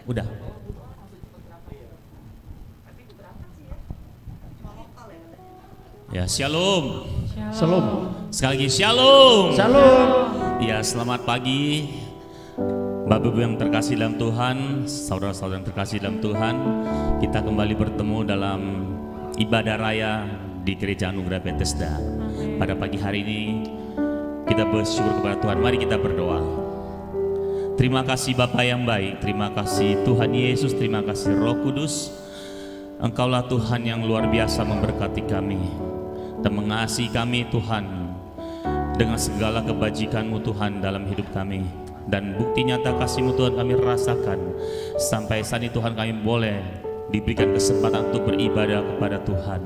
Udah. Ya, shalom. Shalom. Sekali lagi shalom. Shalom. Ya, selamat pagi Bapak Ibu yang terkasih dalam Tuhan, saudara-saudara yang terkasih dalam Tuhan. Kita kembali bertemu dalam ibadah raya di Gereja Anugerah Bethesda. Pada pagi hari ini kita bersyukur kepada Tuhan. Mari kita berdoa. Terima kasih Bapa yang baik, terima kasih Tuhan Yesus, terima kasih Roh Kudus. Engkaulah Tuhan yang luar biasa memberkati kami dan mengasihi kami Tuhan dengan segala kebajikan-Mu Tuhan dalam hidup kami. Dan bukti nyata kasih-Mu Tuhan kami rasakan sampai saat ini Tuhan kami boleh diberikan kesempatan untuk beribadah kepada Tuhan.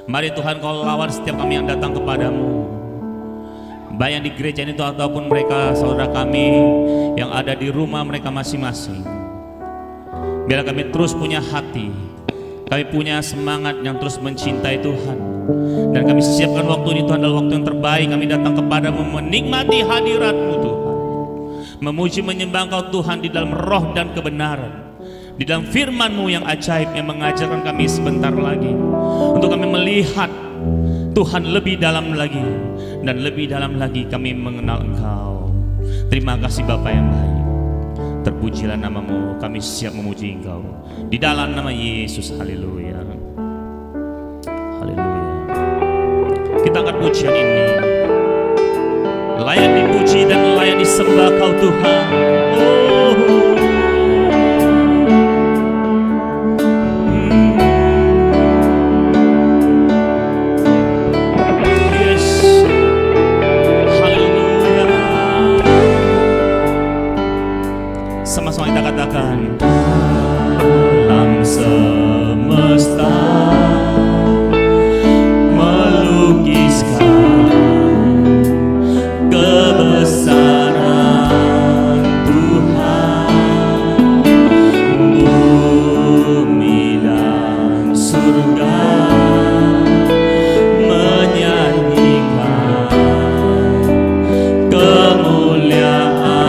Mari Tuhan Kau lawan setiap kami yang datang kepadamu, baik yang di gereja ini ataupun mereka saudara kami yang ada di rumah mereka masing-masing. Biarlah kami terus punya hati, kami punya semangat yang terus mencintai Tuhan, dan kami siapkan waktu ini Tuhan adalah waktu yang terbaik. Kami datang kepadamu menikmati hadirat-Mu Tuhan, memuji menyembah Engkau Tuhan di dalam roh dan kebenaran, di dalam firman-Mu yang ajaib yang mengajarkan kami sebentar lagi untuk kami melihat Tuhan lebih dalam lagi dan lebih dalam lagi kami mengenal Engkau. Terima kasih Bapa yang baik, terpujilah nama-Mu, kami siap memuji Engkau di dalam nama Yesus. Haleluya, haleluya. Kita angkat pujian ini, layak dipuji dan layak disembah Kau Tuhan. Sama-sama kita katakan, alam semesta melukiskan kebesaran Tuhan, bumi dan surga menyanyikan kemuliaan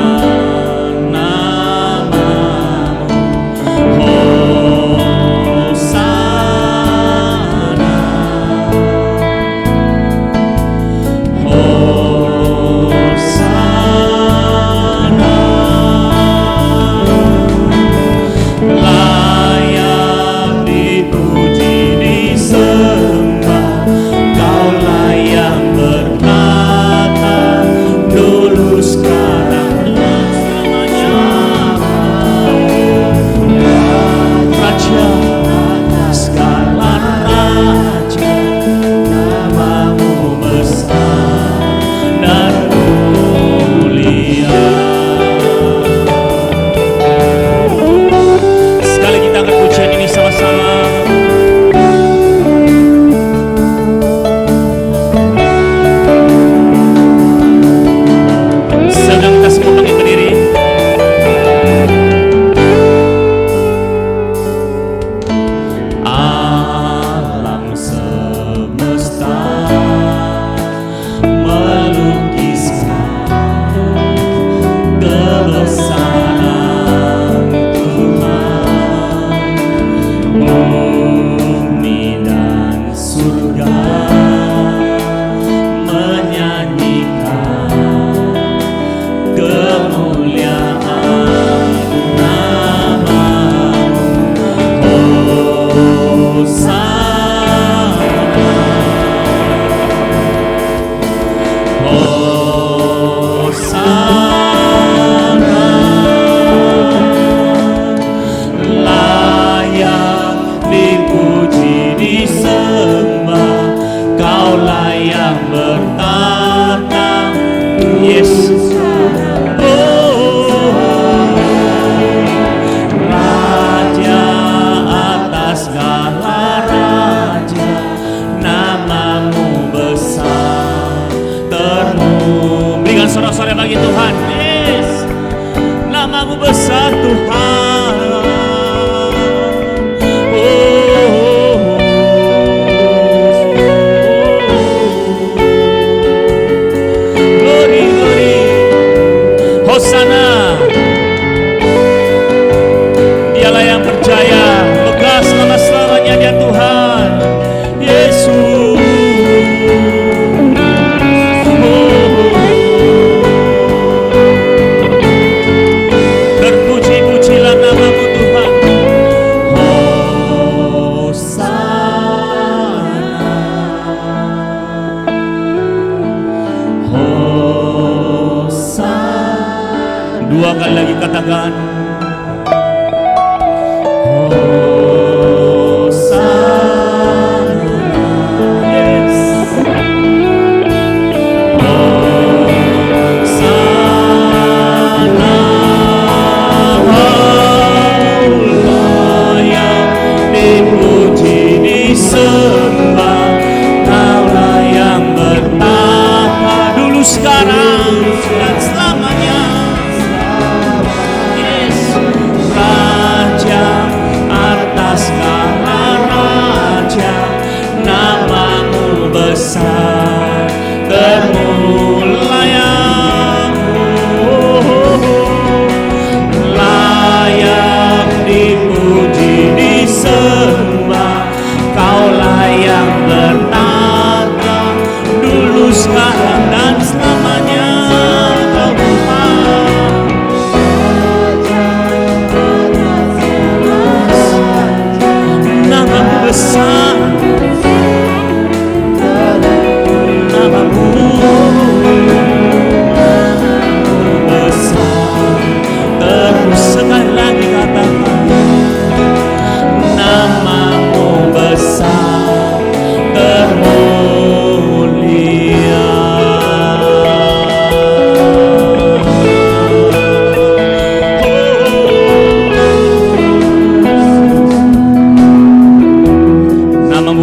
Dua kali lagi katakan.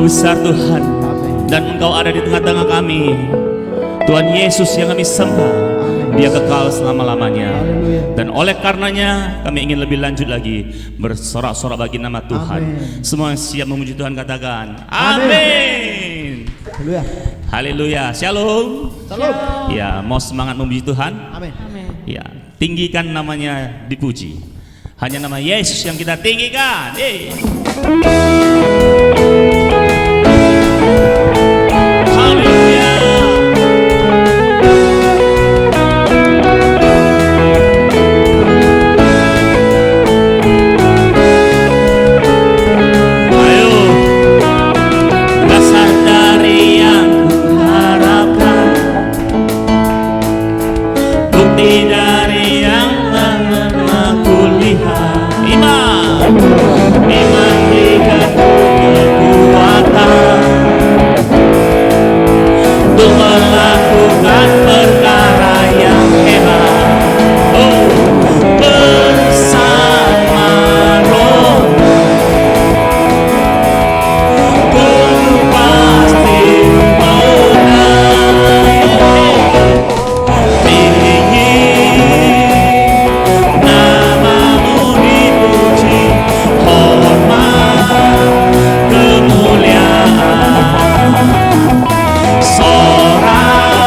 Besar Tuhan, dan Engkau ada di tengah-tengah kami. Tuhan Yesus yang kami sembah, Dia kekal selama-lamanya. Dan oleh karenanya kami ingin lebih lanjut lagi bersorak-sorak bagi nama Tuhan. Semua yang siap memuji Tuhan katakan amin. Haleluya. Haleluya. Shalom. Shalom. Ya, mau semangat memuji Tuhan? Amin. Ya, tinggikan namanya dipuji. Hanya nama Yesus yang kita tinggikan. Sorak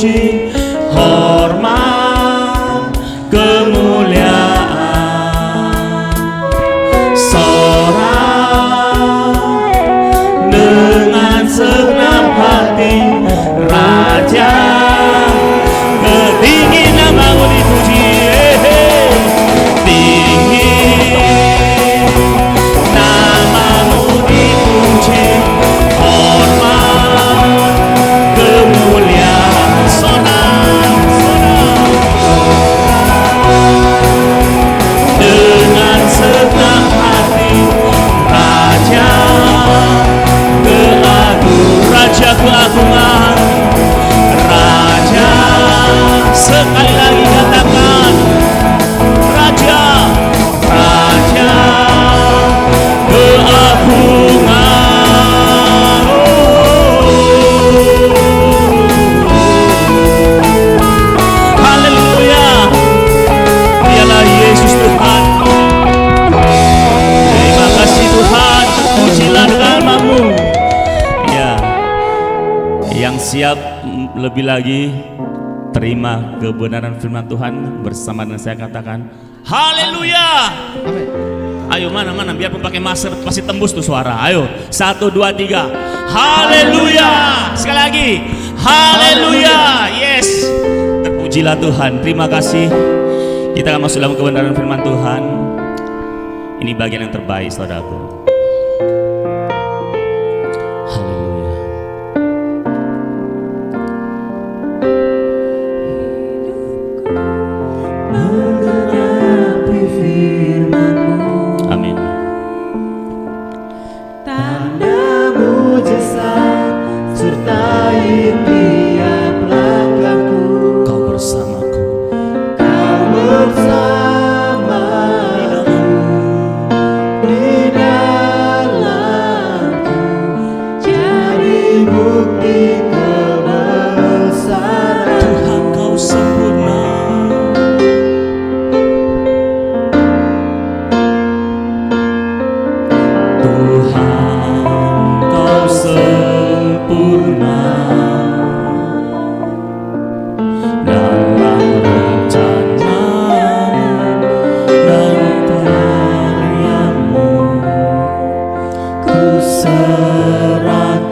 puji, hormat, kemuliaan. Sorak dengan segenap hati, Raja, tinggi namamu dipuji, tinggi namamu dipuji, hormat, kemuliaan. Sorak dengan segenap hati, Raja Raja keagungan, Raja, sekali lagi katakan, Raja, Raja keagungan. Haleluya, dialah Yesus Tuhan. Terima kasih Tuhan, pujilah namamu. Yang siap lebih lagi terima kebenaran firman Tuhan bersama dengan saya katakan haleluya. Ayo mana biarpun pakai masker pasti tembus tuh suara. Ayo 1, 2, 3 haleluya. Sekali lagi haleluya. Yes, terpujilah Tuhan. Terima kasih. Kita akan masuk dalam kebenaran firman Tuhan. Ini bagian yang terbaik saudaraku. Amin. Tanda mujizat sertai tiap langkahku. Kau bersamaku, Kau bersamaku di dalamku, jadi bukti kebesaran Tuhan kau sempurna. Tuhan kau sempurna dalam rencana dan karya-Mu. Ku serahkan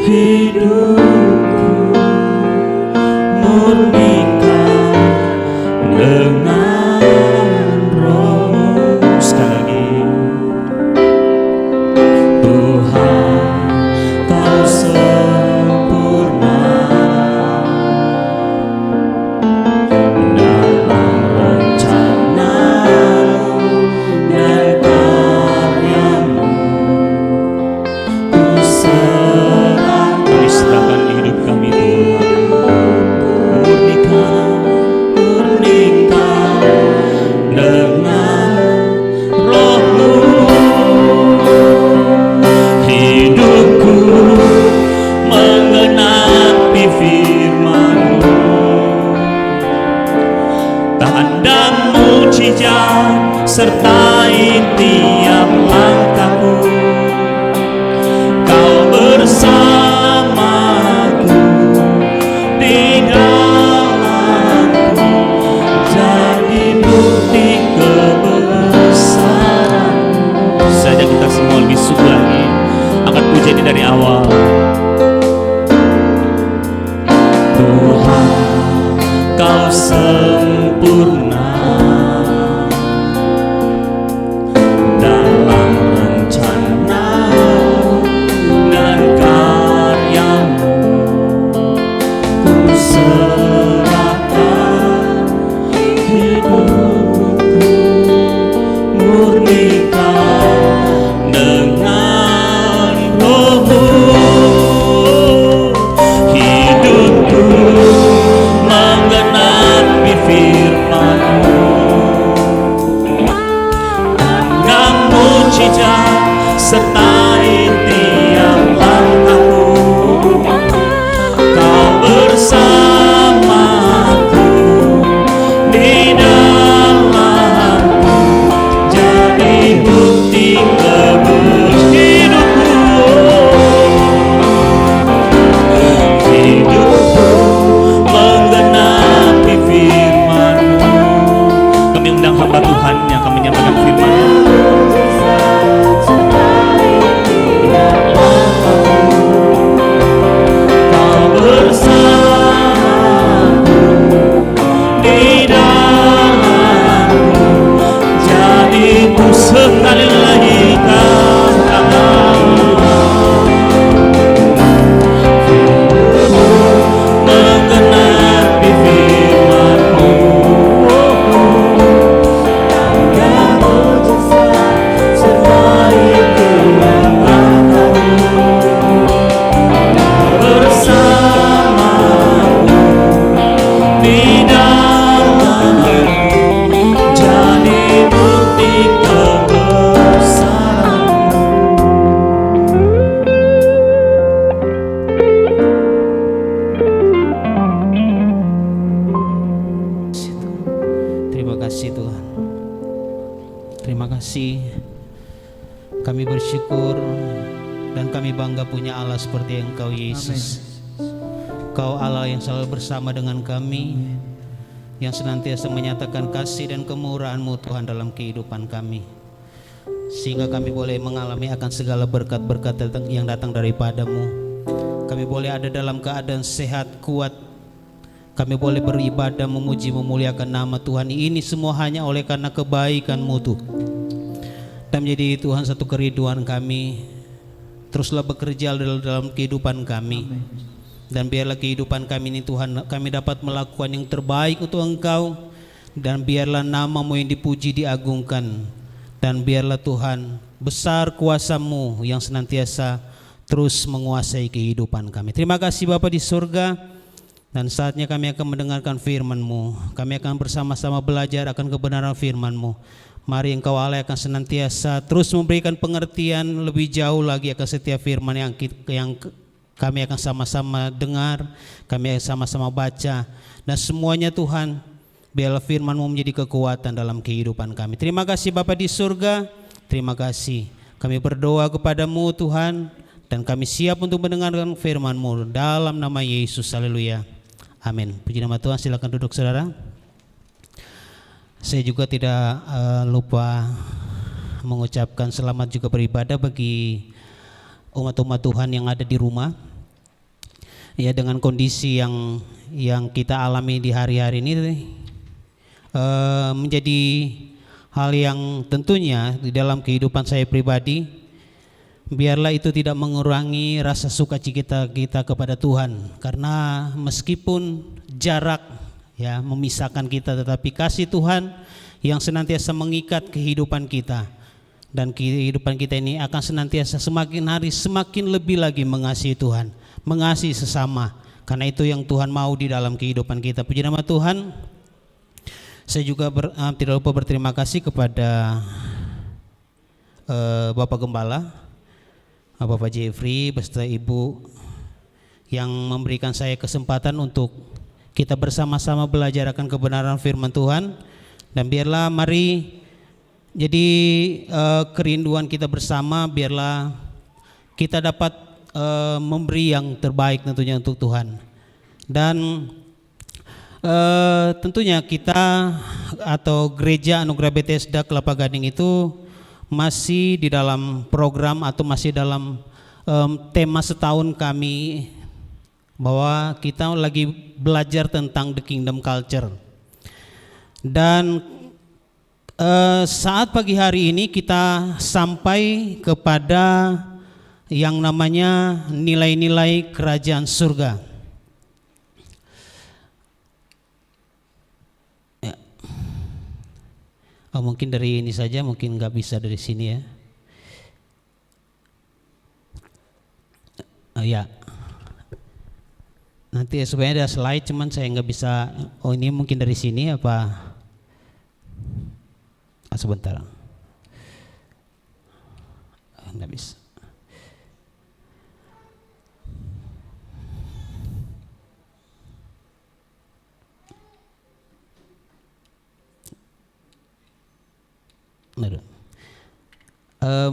hidupku, murnikan dengan Roh-Mu. Sekali lagi, Tuhan kau sempurna dalam rencana-Mu dan karya-Mu. Ku serahkan hidup kami Tuhan, murnikan dengan Roh-Mu. Hidupku menggenapi firman-Mu, tanda mujizat sertai tiap langkahku. Kau bersamaku di dalamku, jadi bukti kebesaran-Mu. Saja kita semua lebih sungguh lagi akan puji ini dari awal. Tuhan kau sempurna dalam kasih, kami bersyukur, dan kami bangga punya Allah seperti Engkau Yesus. Kau Allah yang selalu bersama dengan kami, yang senantiasa menyatakan kasih dan kemurahan-Mu Tuhan dalam kehidupan kami, sehingga kami boleh mengalami akan segala berkat-berkat yang datang daripada-Mu. Kami boleh ada dalam keadaan sehat, kuat. Kami boleh beribadah, memuji, memuliakan nama Tuhan. Ini semua hanya oleh karena kebaikan-Mu Tuhan. Dan menjadi Tuhan satu kerinduan kami. Teruslah bekerja dalam kehidupan kami. Dan biarlah kehidupan kami ini Tuhan, kami dapat melakukan yang terbaik untuk Engkau. Dan biarlah nama-Mu yang dipuji, diagungkan. Dan biarlah Tuhan besar kuasa-Mu yang senantiasa terus menguasai kehidupan kami. Terima kasih Bapa di surga. Dan saatnya kami akan mendengarkan firman-Mu. Kami akan bersama-sama belajar akan kebenaran firman-Mu. Mari Engkau Allah akan senantiasa terus memberikan pengertian lebih jauh lagi akan setiap firman yang kami akan sama-sama dengar, kami akan sama-sama baca. Dan semuanya Tuhan, biarlah firman-Mu menjadi kekuatan dalam kehidupan kami. Terima kasih Bapa di surga, terima kasih. Kami berdoa kepada-Mu Tuhan, dan kami siap untuk mendengarkan firman-Mu dalam nama Yesus. Haleluya. Amin. Puji nama Tuhan. Silakan duduk saudara. Saya juga tidak lupa mengucapkan selamat juga beribadah bagi umat-umat Tuhan yang ada di rumah. Ya, dengan kondisi yang kita alami di hari-hari ini menjadi hal yang tentunya di dalam kehidupan saya pribadi, biarlah itu tidak mengurangi rasa sukacita kita kepada Tuhan. Karena meskipun jarak ya memisahkan kita, tetapi kasih Tuhan yang senantiasa mengikat kehidupan kita. Dan kehidupan kita ini akan senantiasa semakin hari semakin lebih lagi mengasihi Tuhan, mengasihi sesama. Karena itu yang Tuhan mau di dalam kehidupan kita. Puji nama Tuhan. Saya juga tidak lupa berterima kasih kepada Bapak Gembala, Bapak Jeffrey beserta Ibu, yang memberikan saya kesempatan untuk kita bersama-sama belajar akan kebenaran firman Tuhan. Dan biarlah mari jadi kerinduan kita bersama, biarlah kita dapat memberi yang terbaik tentunya untuk Tuhan. Dan tentunya kita atau Gereja Anugerah Bethesda Kelapa Gading itu masih di dalam program atau masih dalam tema setahun kami, bahwa kita lagi belajar tentang the kingdom culture. Dan saat pagi hari ini kita sampai kepada yang namanya nilai-nilai kerajaan surga. Ya. Oh, mungkin dari ini saja, mungkin nggak bisa dari sini ya. Ya. Nanti sebenarnya ada slide, cuman saya nggak bisa. Oh, ini mungkin dari sini apa? Sebentar, nggak bisa.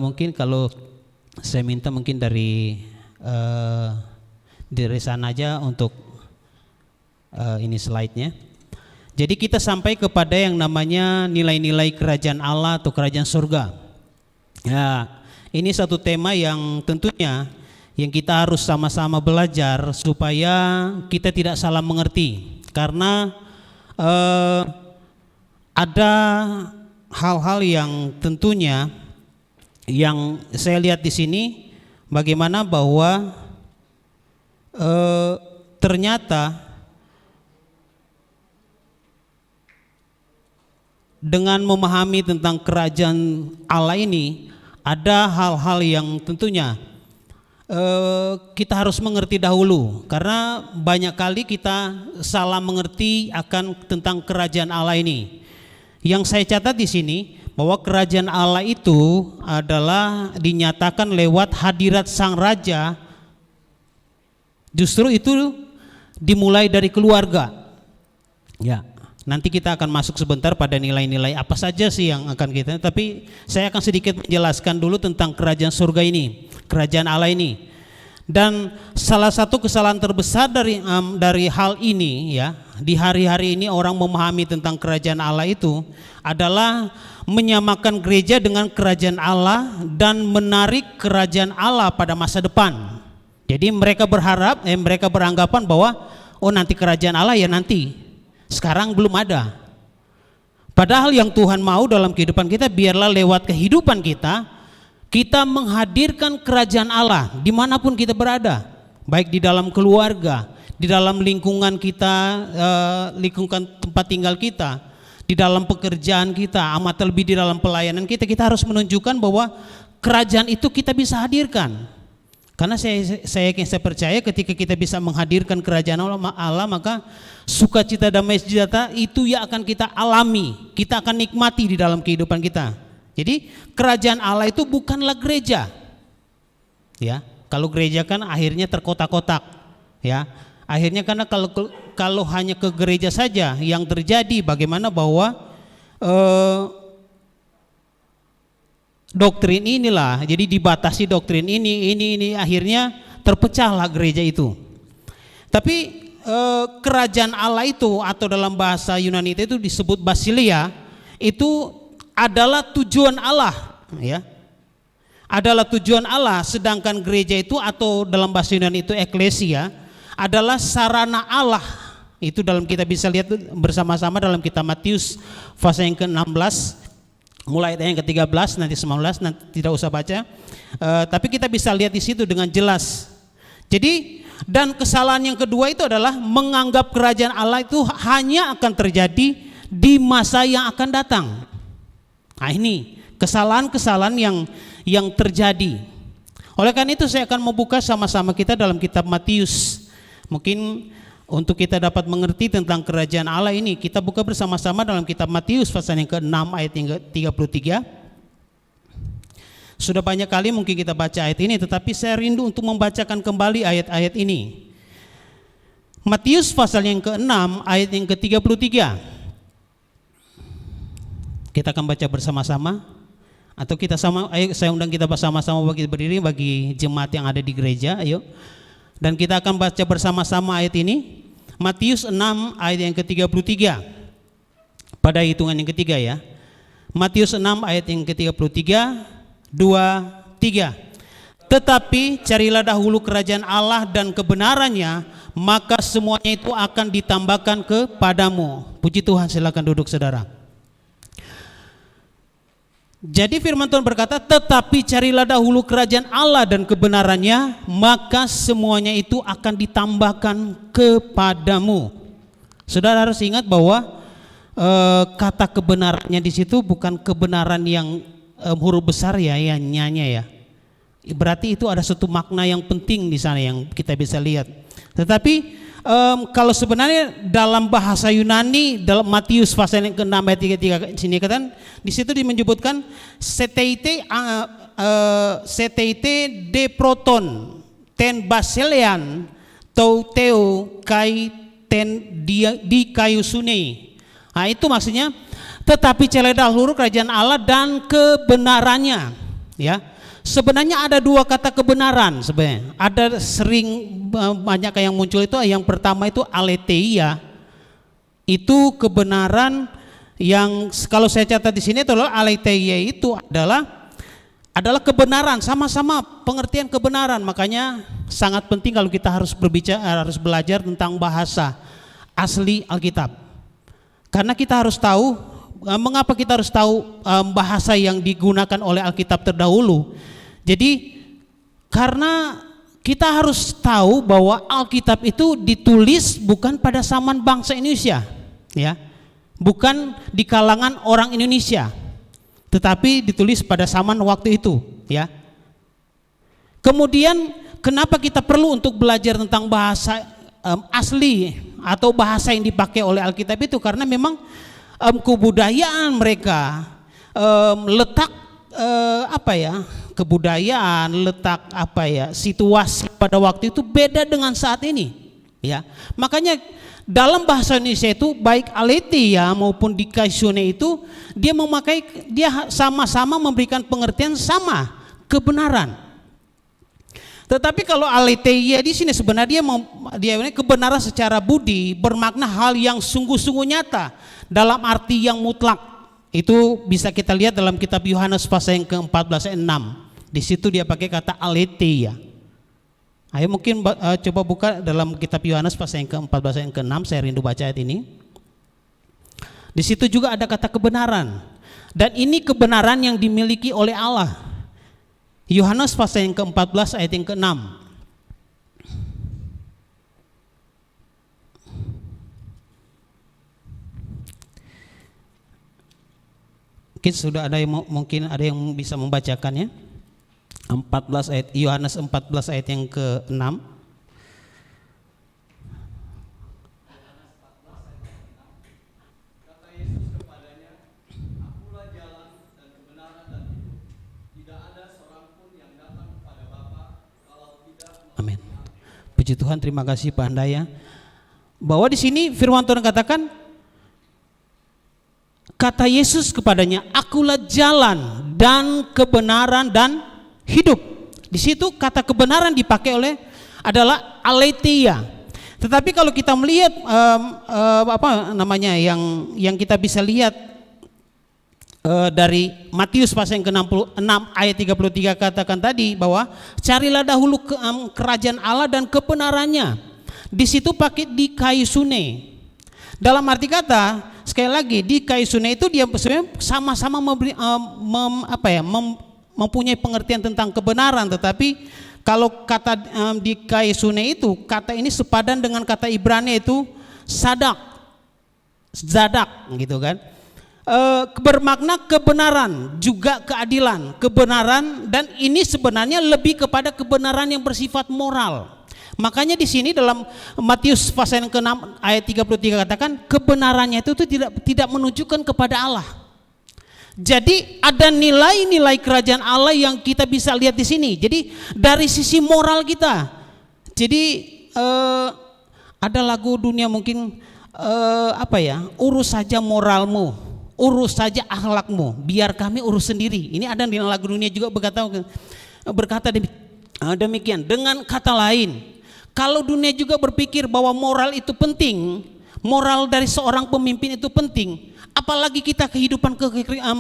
Mungkin kalau saya minta mungkin dari sana aja untuk ini slide-nya. Jadi kita sampai kepada yang namanya nilai-nilai kerajaan Allah atau kerajaan surga. Ya, ini satu tema yang tentunya yang kita harus sama-sama belajar supaya kita tidak salah mengerti. Karena ada hal-hal yang tentunya yang saya lihat di sini, bagaimana bahwa ternyata dengan memahami tentang kerajaan Allah ini, ada hal-hal yang tentunya kita harus mengerti dahulu. Karena banyak kali kita salah mengerti akan tentang kerajaan Allah ini. Yang saya catat di sini, bahwa kerajaan Allah itu adalah dinyatakan lewat hadirat Sang Raja. Justru itu dimulai dari keluarga. Ya, Nanti kita akan masuk sebentar pada nilai-nilai apa saja sih yang akan kita, tapi saya akan sedikit menjelaskan dulu tentang kerajaan surga ini, kerajaan Allah ini. Dan salah satu kesalahan terbesar dari hal ini ya, di hari-hari ini orang memahami tentang kerajaan Allah itu adalah menyamakan gereja dengan kerajaan Allah dan menarik kerajaan Allah pada masa depan. Jadi mereka beranggapan bahwa oh nanti kerajaan Allah ya nanti. Sekarang belum ada. Padahal yang Tuhan mau dalam kehidupan kita, biarlah lewat kehidupan kita menghadirkan kerajaan Allah dimanapun kita berada, baik di dalam keluarga, di dalam lingkungan kita, lingkungan tempat tinggal kita, di dalam pekerjaan kita, amat terlebih di dalam pelayanan kita harus menunjukkan bahwa kerajaan itu kita bisa hadirkan. Karena saya percaya ketika kita bisa menghadirkan kerajaan Allah, maka sukacita damai sejahtera itu yang akan kita alami, kita akan nikmati di dalam kehidupan kita. Jadi kerajaan Allah itu bukanlah gereja, ya. Kalau gereja kan akhirnya terkotak-kotak, ya. Akhirnya karena kalau hanya ke gereja saja yang terjadi, bagaimana bahwa doktrin inilah, jadi dibatasi doktrin ini akhirnya terpecahlah gereja itu. Tapi kerajaan Allah itu, atau dalam bahasa Yunani itu disebut basileia, itu adalah tujuan Allah, ya. Adalah tujuan Allah, sedangkan gereja itu, atau dalam bahasa Yunani itu eklesia, adalah sarana Allah. Itu dalam kita bisa lihat bersama-sama dalam kitab Matius pasal yang ke-16 mulai ayat yang ke-13 nanti 19, nanti tidak usah baca. Tapi kita bisa lihat di situ dengan jelas. Jadi, dan kesalahan yang kedua itu adalah menganggap kerajaan Allah itu hanya akan terjadi di masa yang akan datang. Nah, ini kesalahan-kesalahan yang terjadi. Oleh karena itu saya akan membuka sama-sama kita dalam kitab Matius. Mungkin untuk kita dapat mengerti tentang kerajaan Allah ini, kita buka bersama-sama dalam kitab Matius pasal yang ke-6 ayat yang ke-33. Sudah banyak kali mungkin kita baca ayat ini, tetapi saya rindu untuk membacakan kembali ayat-ayat ini. Matius pasal yang ke-6 ayat yang ke-33. Kita akan baca bersama-sama, atau ayo saya undang kita bersama-sama bagi berdiri bagi jemaat yang ada di gereja, ayo. Dan kita akan baca bersama-sama ayat ini, Matius 6 ayat yang ke-33. Pada hitungan yang ketiga ya. Matius 6 ayat yang ke-33, 2, 3. Tetapi carilah dahulu kerajaan Allah dan kebenarannya, maka semuanya itu akan ditambahkan kepadamu. Puji Tuhan, silakan duduk saudara. Jadi firman Tuhan berkata, tetapi carilah dahulu kerajaan Allah dan kebenarannya, maka semuanya itu akan ditambahkan kepadamu. Saudara harus ingat bahwa kata kebenarannya di situ bukan kebenaran yang huruf besar ya, yang nyanya ya. Berarti itu ada satu makna yang penting di sana yang kita bisa lihat. Tetapi kalau sebenarnya dalam bahasa Yunani, dalam Matius pasal yang ke-6 ayat 33 sini katakan, di situ menyebutkan seteite de proton ten baselean tou teo kai ten di kayu sune. Nah, itu maksudnya tetapi carilah dahulu kerajaan Allah dan kebenarannya, ya. Sebenarnya ada dua kata kebenaran sebenarnya. Ada sering banyak yang muncul itu. Yang pertama itu aletheia. Itu kebenaran yang kalau saya catat di sini adalah aletheia itu adalah kebenaran, sama-sama pengertian kebenaran. Makanya sangat penting kalau kita harus belajar tentang bahasa asli Alkitab. Karena kita harus tahu mengapa kita harus tahu bahasa yang digunakan oleh Alkitab terdahulu. Jadi karena kita harus tahu bahwa Alkitab itu ditulis bukan pada zaman bangsa Indonesia, ya, bukan di kalangan orang Indonesia, tetapi ditulis pada zaman waktu itu, ya. Kemudian kenapa kita perlu untuk belajar tentang bahasa asli atau bahasa yang dipakai oleh Alkitab itu? Karena memang kebudayaan mereka, letak kebudayaan, letak situasi pada waktu itu beda dengan saat ini, ya. Makanya dalam bahasa Indonesia itu baik aletheia maupun dikaisune itu dia sama-sama memberikan pengertian sama, kebenaran. Tetapi kalau aletheia di sini sebenarnya dia kebenaran secara budi, bermakna hal yang sungguh-sungguh nyata dalam arti yang mutlak. Itu bisa kita lihat dalam kitab Yohanes pasal yang ke-14 ayat 6. Di situ dia pakai kata aletheia. Ayo mungkin coba buka dalam kitab Yohanes pasal yang ke-14 ayat ke-6, saya rindu baca ayat ini. Di situ juga ada kata kebenaran. Dan ini kebenaran yang dimiliki oleh Allah. Yohanes pasal yang ke-14 ayat yang ke-6. Mungkin sudah ada yang mungkin ada yang bisa membacakannya. 14 ayat Yohanes 14 ayat yang ke-6. Amin. Puji Tuhan, terima kasih Pak Handaya. Bahwa di sini firman Tuhan katakan, kata Yesus kepadanya, akulah jalan dan kebenaran dan hidup. Di situ kata kebenaran dipakai oleh adalah aletheia. Tetapi kalau kita melihat yang kita bisa lihat dari Matius pasal yang ke-66 ayat 33 katakan tadi bahwa carilah dahulu kerajaan Allah dan kebenarannya. Di situ pakai dikaisune. Dalam arti kata, sekali lagi dikaisune itu dia sebenarnya sama-sama mempunyai pengertian tentang kebenaran, tetapi kalau kata dikaisune itu kata ini sepadan dengan kata Ibrani itu zadak gitu kan. Bermakna kebenaran juga keadilan, kebenaran, dan ini sebenarnya lebih kepada kebenaran yang bersifat moral. Makanya di sini dalam Matius pasal yang ke-6 ayat 33 katakan kebenarannya itu tidak menunjukkan kepada Allah. Jadi ada nilai-nilai kerajaan Allah yang kita bisa lihat di sini. Jadi dari sisi moral kita. Jadi ada lagu dunia mungkin urus saja moralmu, urus saja akhlakmu, biar kami urus sendiri. Ini ada di lagu dunia juga berkata demikian. Dengan kata lain, kalau dunia juga berpikir bahwa moral itu penting, moral dari seorang pemimpin itu penting, apalagi kita kehidupan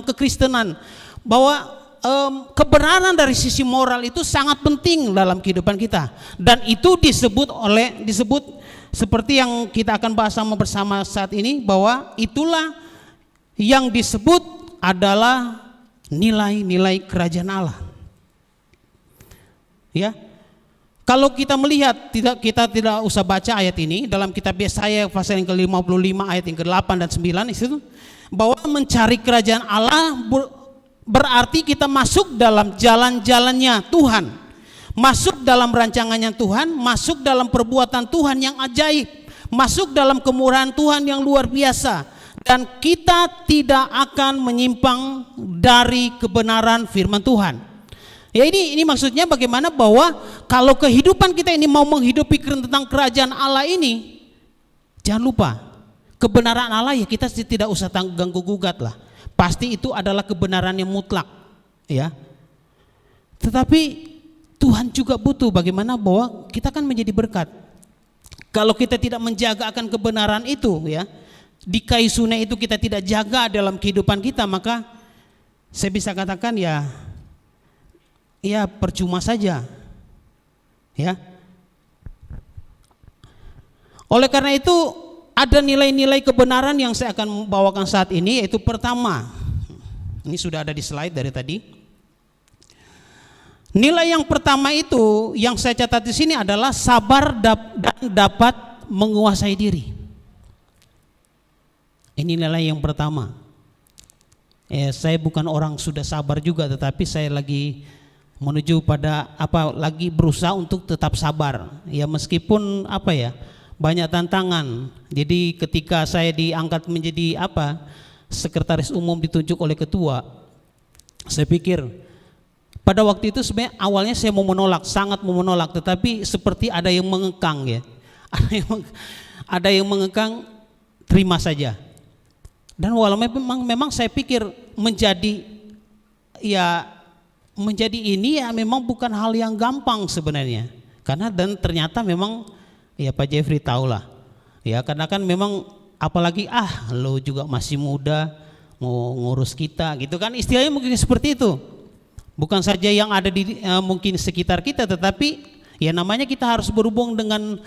kekristenan, bahwa kebenaran dari sisi moral itu sangat penting dalam kehidupan kita, dan itu disebut seperti yang kita akan bahas bersama saat ini, bahwa itulah yang disebut adalah nilai-nilai kerajaan Allah. Ya. Kalau kita melihat, kita tidak usah baca ayat ini dalam kitab Yesaya pasal yang ke-55 ayat yang ke-8 dan 9 itu, bahwa mencari kerajaan Allah berarti kita masuk dalam jalan-jalannya Tuhan, masuk dalam rancangannya Tuhan, masuk dalam perbuatan Tuhan yang ajaib, masuk dalam kemurahan Tuhan yang luar biasa, dan kita tidak akan menyimpang dari kebenaran firman Tuhan. Ya, ini maksudnya bagaimana bahwa kalau kehidupan kita ini mau menghidupi tentang kerajaan Allah ini, jangan lupa kebenaran Allah ya kita tidak usah ganggu gugat lah. Pasti itu adalah kebenaran yang mutlak, ya. Tetapi Tuhan juga butuh bagaimana bahwa kita kan menjadi berkat. Kalau kita tidak menjaga akan kebenaran itu, ya, dikaisune itu kita tidak jaga dalam kehidupan kita, maka saya bisa katakan ya percuma saja, ya. Oleh karena itu ada nilai-nilai kebenaran yang saya akan bawakan saat ini, yaitu pertama, ini sudah ada di slide dari tadi. Nilai yang pertama itu yang saya catat di sini adalah sabar dan dapat menguasai diri. Ini nilai yang pertama. Saya bukan orang sudah sabar juga, tetapi saya lagi menuju pada lagi berusaha untuk tetap sabar. Ya meskipun banyak tantangan. Jadi ketika saya diangkat menjadi sekretaris umum ditunjuk oleh ketua, saya pikir pada waktu itu sebenarnya awalnya saya mau menolak, sangat mau menolak, tetapi seperti ada yang mengekang, ya. ada yang mengekang, terima saja. Dan walau memang saya pikir menjadi ini ya memang bukan hal yang gampang sebenarnya. Karena dan ternyata memang ya Pak Jeffrey tahulah. Ya karena kan memang apalagi lo juga masih muda mau ngurus kita gitu kan, istilahnya mungkin seperti itu. Bukan saja yang ada di mungkin sekitar kita, tetapi ya namanya kita harus berhubung dengan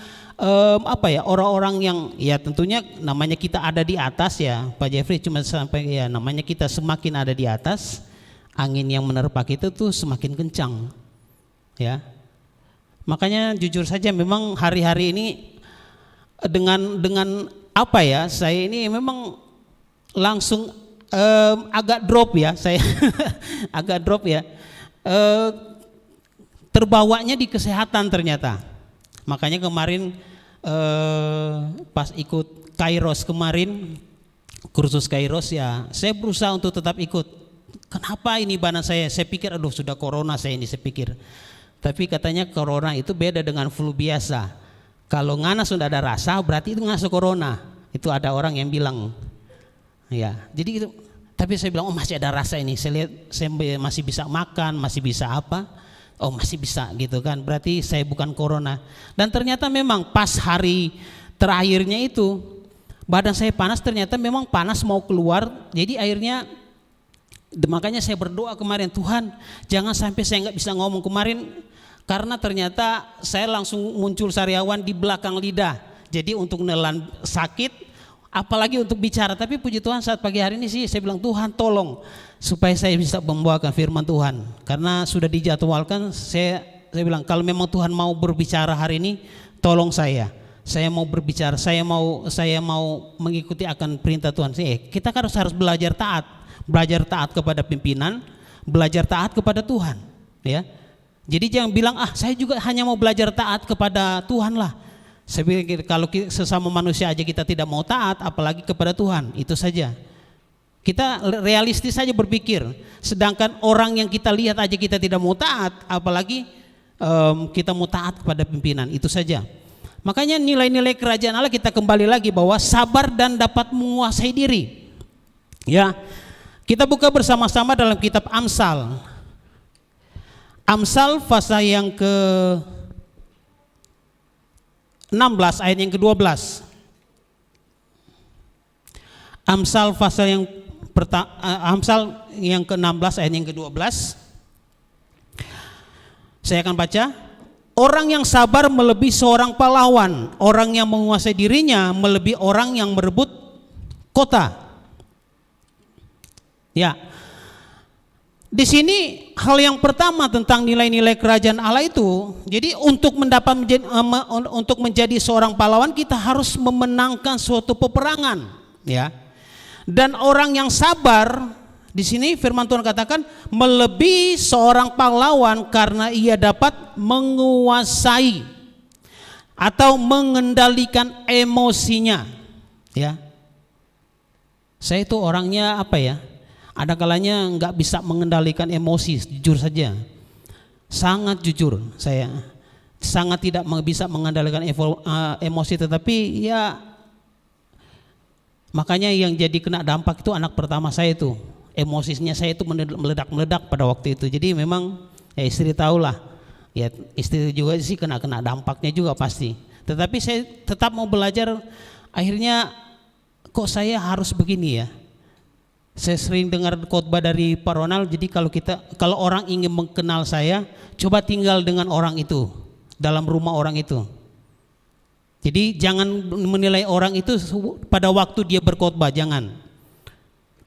orang-orang yang ya tentunya namanya kita ada di atas ya Pak Jeffrey, cuma sampai ya namanya kita semakin ada di atas, angin yang menerpa kita tuh semakin kencang ya. Makanya jujur saja memang hari-hari ini dengan saya ini memang langsung agak drop ya saya agak drop ya, terbawanya di kesehatan ternyata. Makanya kemarin pas ikut Kairos kemarin, kursus Kairos ya saya berusaha untuk tetap ikut. Kenapa ini badan saya pikir aduh sudah corona saya pikir. Tapi katanya corona itu beda dengan flu biasa. Kalau ngana sudah ada rasa berarti itu ngasuh corona. Itu ada orang yang bilang. Ya, jadi itu. Tapi saya bilang masih ada rasa ini. Saya lihat saya masih bisa makan, masih bisa apa? Oh masih bisa gitu kan. Berarti saya bukan corona. Dan ternyata memang pas hari terakhirnya itu badan saya panas, ternyata memang panas mau keluar. Jadi akhirnya makanya saya berdoa kemarin, Tuhan jangan sampai saya nggak bisa ngomong kemarin, karena ternyata saya langsung muncul sariawan di belakang lidah. Jadi untuk nelan sakit, apalagi untuk bicara. Tapi puji Tuhan saat pagi hari ini sih saya bilang Tuhan tolong supaya saya bisa membawakan firman Tuhan. Karena sudah dijadwalkan, saya bilang kalau memang Tuhan mau berbicara hari ini, tolong saya mau berbicara, saya mau mengikuti akan perintah Tuhan. Kita harus belajar taat kepada pimpinan, belajar taat kepada Tuhan, ya. Jadi jangan bilang saya juga hanya mau belajar taat kepada Tuhan lah. Saya pikir kalau sesama manusia aja kita tidak mau taat, apalagi kepada Tuhan. Itu saja. Kita realistis saja berpikir. Sedangkan orang yang kita lihat aja kita tidak mau taat, apalagi kita mau taat kepada pimpinan. Itu saja. Makanya nilai-nilai kerajaan Allah kita kembali lagi bahwa sabar dan dapat menguasai diri. Ya. Kita buka bersama-sama dalam kitab Amsal. Amsal pasal yang ke-16 ayat yang ke-12. Amsal pasal yang ke-16 ayat yang ke-12. Saya akan baca. Orang yang sabar melebihi seorang pahlawan, orang yang menguasai dirinya melebihi orang yang merebut kota. Ya, di sini hal yang pertama tentang nilai-nilai kerajaan Allah itu. Jadi untuk menjadi seorang pahlawan kita harus memenangkan suatu peperangan, ya. Dan orang yang sabar di sini firman Tuhan katakan melebihi seorang pahlawan karena ia dapat menguasai atau mengendalikan emosinya, ya. Saya itu orangnya ada kalanya nggak bisa mengendalikan emosi, jujur saja. Sangat jujur saya. Sangat tidak bisa mengendalikan emosi, tetapi ya makanya yang jadi kena dampak itu anak pertama saya itu. Emosinya saya itu meledak-meledak pada waktu itu. Jadi memang ya istri tahulah. Ya istri juga sih kena dampaknya juga pasti. Tetapi saya tetap mau belajar. Akhirnya kok saya harus begini ya? Saya sering dengar khotbah dari Pak Ronald. Jadi kalau orang ingin mengenal saya, coba tinggal dengan orang itu, dalam rumah orang itu. Jadi jangan menilai orang itu pada waktu dia berkhotbah, jangan.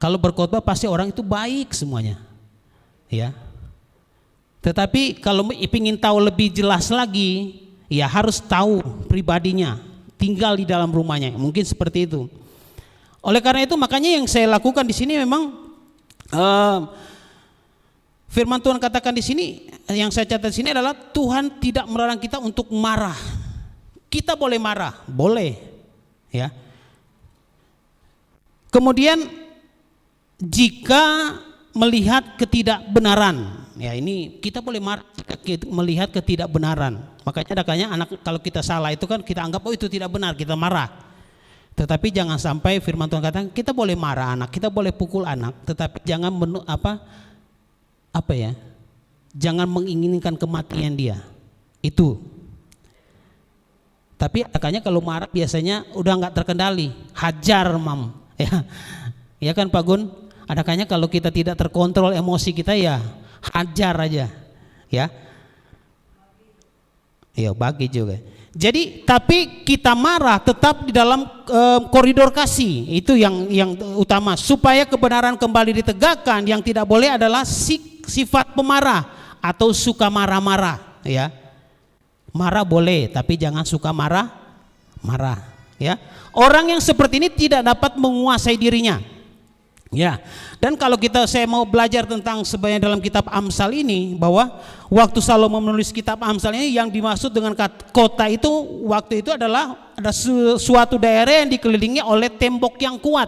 Kalau berkhotbah pasti orang itu baik semuanya, ya. Tetapi kalau ingin tahu lebih jelas lagi, ya harus tahu pribadinya, tinggal di dalam rumahnya, mungkin seperti itu. Oleh karena itu makanya yang saya lakukan di sini memang firman Tuhan katakan di sini, yang saya catat di sini adalah Tuhan tidak melarang kita untuk marah. Kita boleh marah, boleh, ya. Kemudian jika melihat ketidakbenaran, ya ini kita boleh marah jika melihat ketidakbenaran. Makanya anak kalau kita salah itu kan kita anggap itu tidak benar, kita marah. Tetapi jangan sampai firman Tuhan katakan kita boleh marah anak, kita boleh pukul anak, tetapi jangan jangan menginginkan kematian dia. Itu. Tapi makanya kalau marah biasanya udah nggak terkendali, hajar mam, ya, ya kan Pak Gun? Adakahnya kalau kita tidak terkontrol emosi kita ya hajar aja, ya. Ya bagi juga. Jadi tapi kita marah tetap di dalam koridor kasih, itu yang utama supaya kebenaran kembali ditegakkan. Yang tidak boleh adalah sifat pemarah atau suka marah-marah, ya. Marah boleh, tapi jangan suka marah, ya. Orang yang seperti ini tidak dapat menguasai dirinya, ya. Dan kalau saya mau belajar tentang sebenarnya dalam kitab Amsal ini, bahwa waktu Salomo menulis kitab Amsal ini, yang dimaksud dengan kota itu waktu itu adalah ada suatu daerah yang dikelilingi oleh tembok yang kuat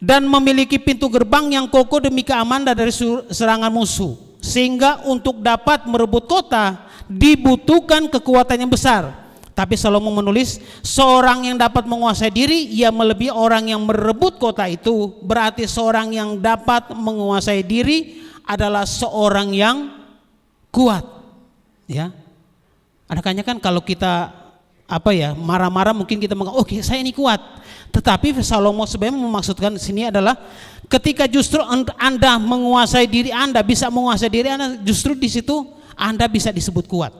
dan memiliki pintu gerbang yang kokoh demi keamanan dari serangan musuh, sehingga untuk dapat merebut kota dibutuhkan kekuatan yang besar. Tapi Salomo menulis, seorang yang dapat menguasai diri, ia melebihi orang yang merebut kota itu. Berarti seorang yang dapat menguasai diri adalah seorang yang kuat, ya. Adakahnya kan kalau kita marah-marah mungkin kita mengatakan oke, saya ini kuat. Tetapi Salomo sebenarnya memaksudkan sini adalah ketika justru Anda menguasai diri Anda, bisa menguasai diri Anda, justru di situ Anda bisa disebut kuat,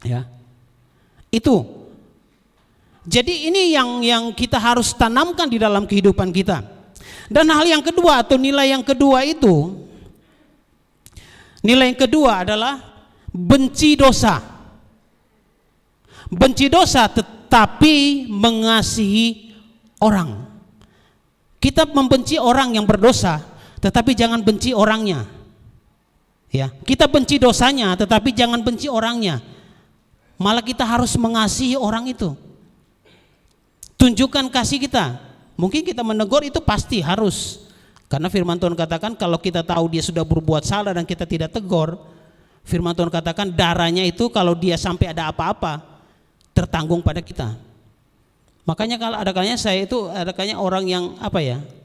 ya. Itu. Jadi ini yang kita harus tanamkan di dalam kehidupan kita. Dan hal yang kedua atau nilai yang kedua itu, nilai yang kedua adalah benci dosa. Benci dosa tetapi mengasihi orang. Kita membenci orang yang berdosa, tetapi jangan benci orangnya. Ya, kita benci dosanya, tetapi jangan benci orangnya. Malah kita harus mengasihi orang itu. Tunjukkan kasih kita. Mungkin kita menegur itu pasti harus. Karena firman Tuhan katakan kalau kita tahu dia sudah berbuat salah dan kita tidak tegur, firman Tuhan katakan darahnya itu kalau dia sampai ada apa-apa tertanggung pada kita. Makanya kalau ada kalanya saya itu orang yang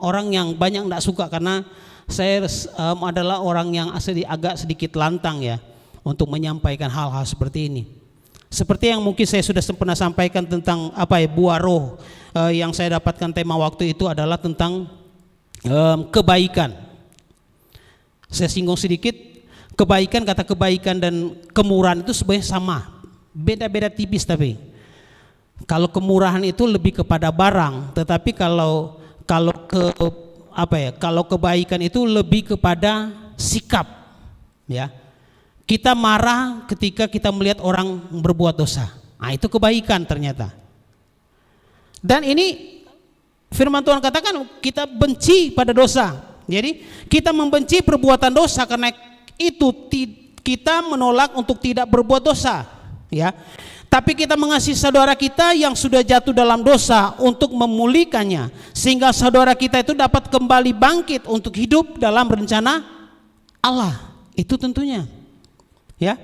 orang yang banyak tidak suka karena saya adalah orang yang agak sedikit lantang ya untuk menyampaikan hal-hal seperti ini. Seperti yang mungkin saya sudah pernah sampaikan tentang buah roh, yang saya dapatkan tema waktu itu adalah tentang kebaikan. Saya singgung sedikit, kata kebaikan dan kemurahan itu sebenarnya sama, beda-beda tipis. Tapi kalau kemurahan itu lebih kepada barang, tetapi kalau kebaikan itu lebih kepada sikap, ya. Kita marah ketika kita melihat orang berbuat dosa. Nah, itu kebaikan ternyata. Dan ini firman Tuhan katakan kita benci pada dosa. Jadi kita membenci perbuatan dosa karena itu kita menolak untuk tidak berbuat dosa, ya. Tapi kita mengasihi saudara kita yang sudah jatuh dalam dosa untuk memulihkannya sehingga saudara kita itu dapat kembali bangkit untuk hidup dalam rencana Allah. Itu tentunya. Ya.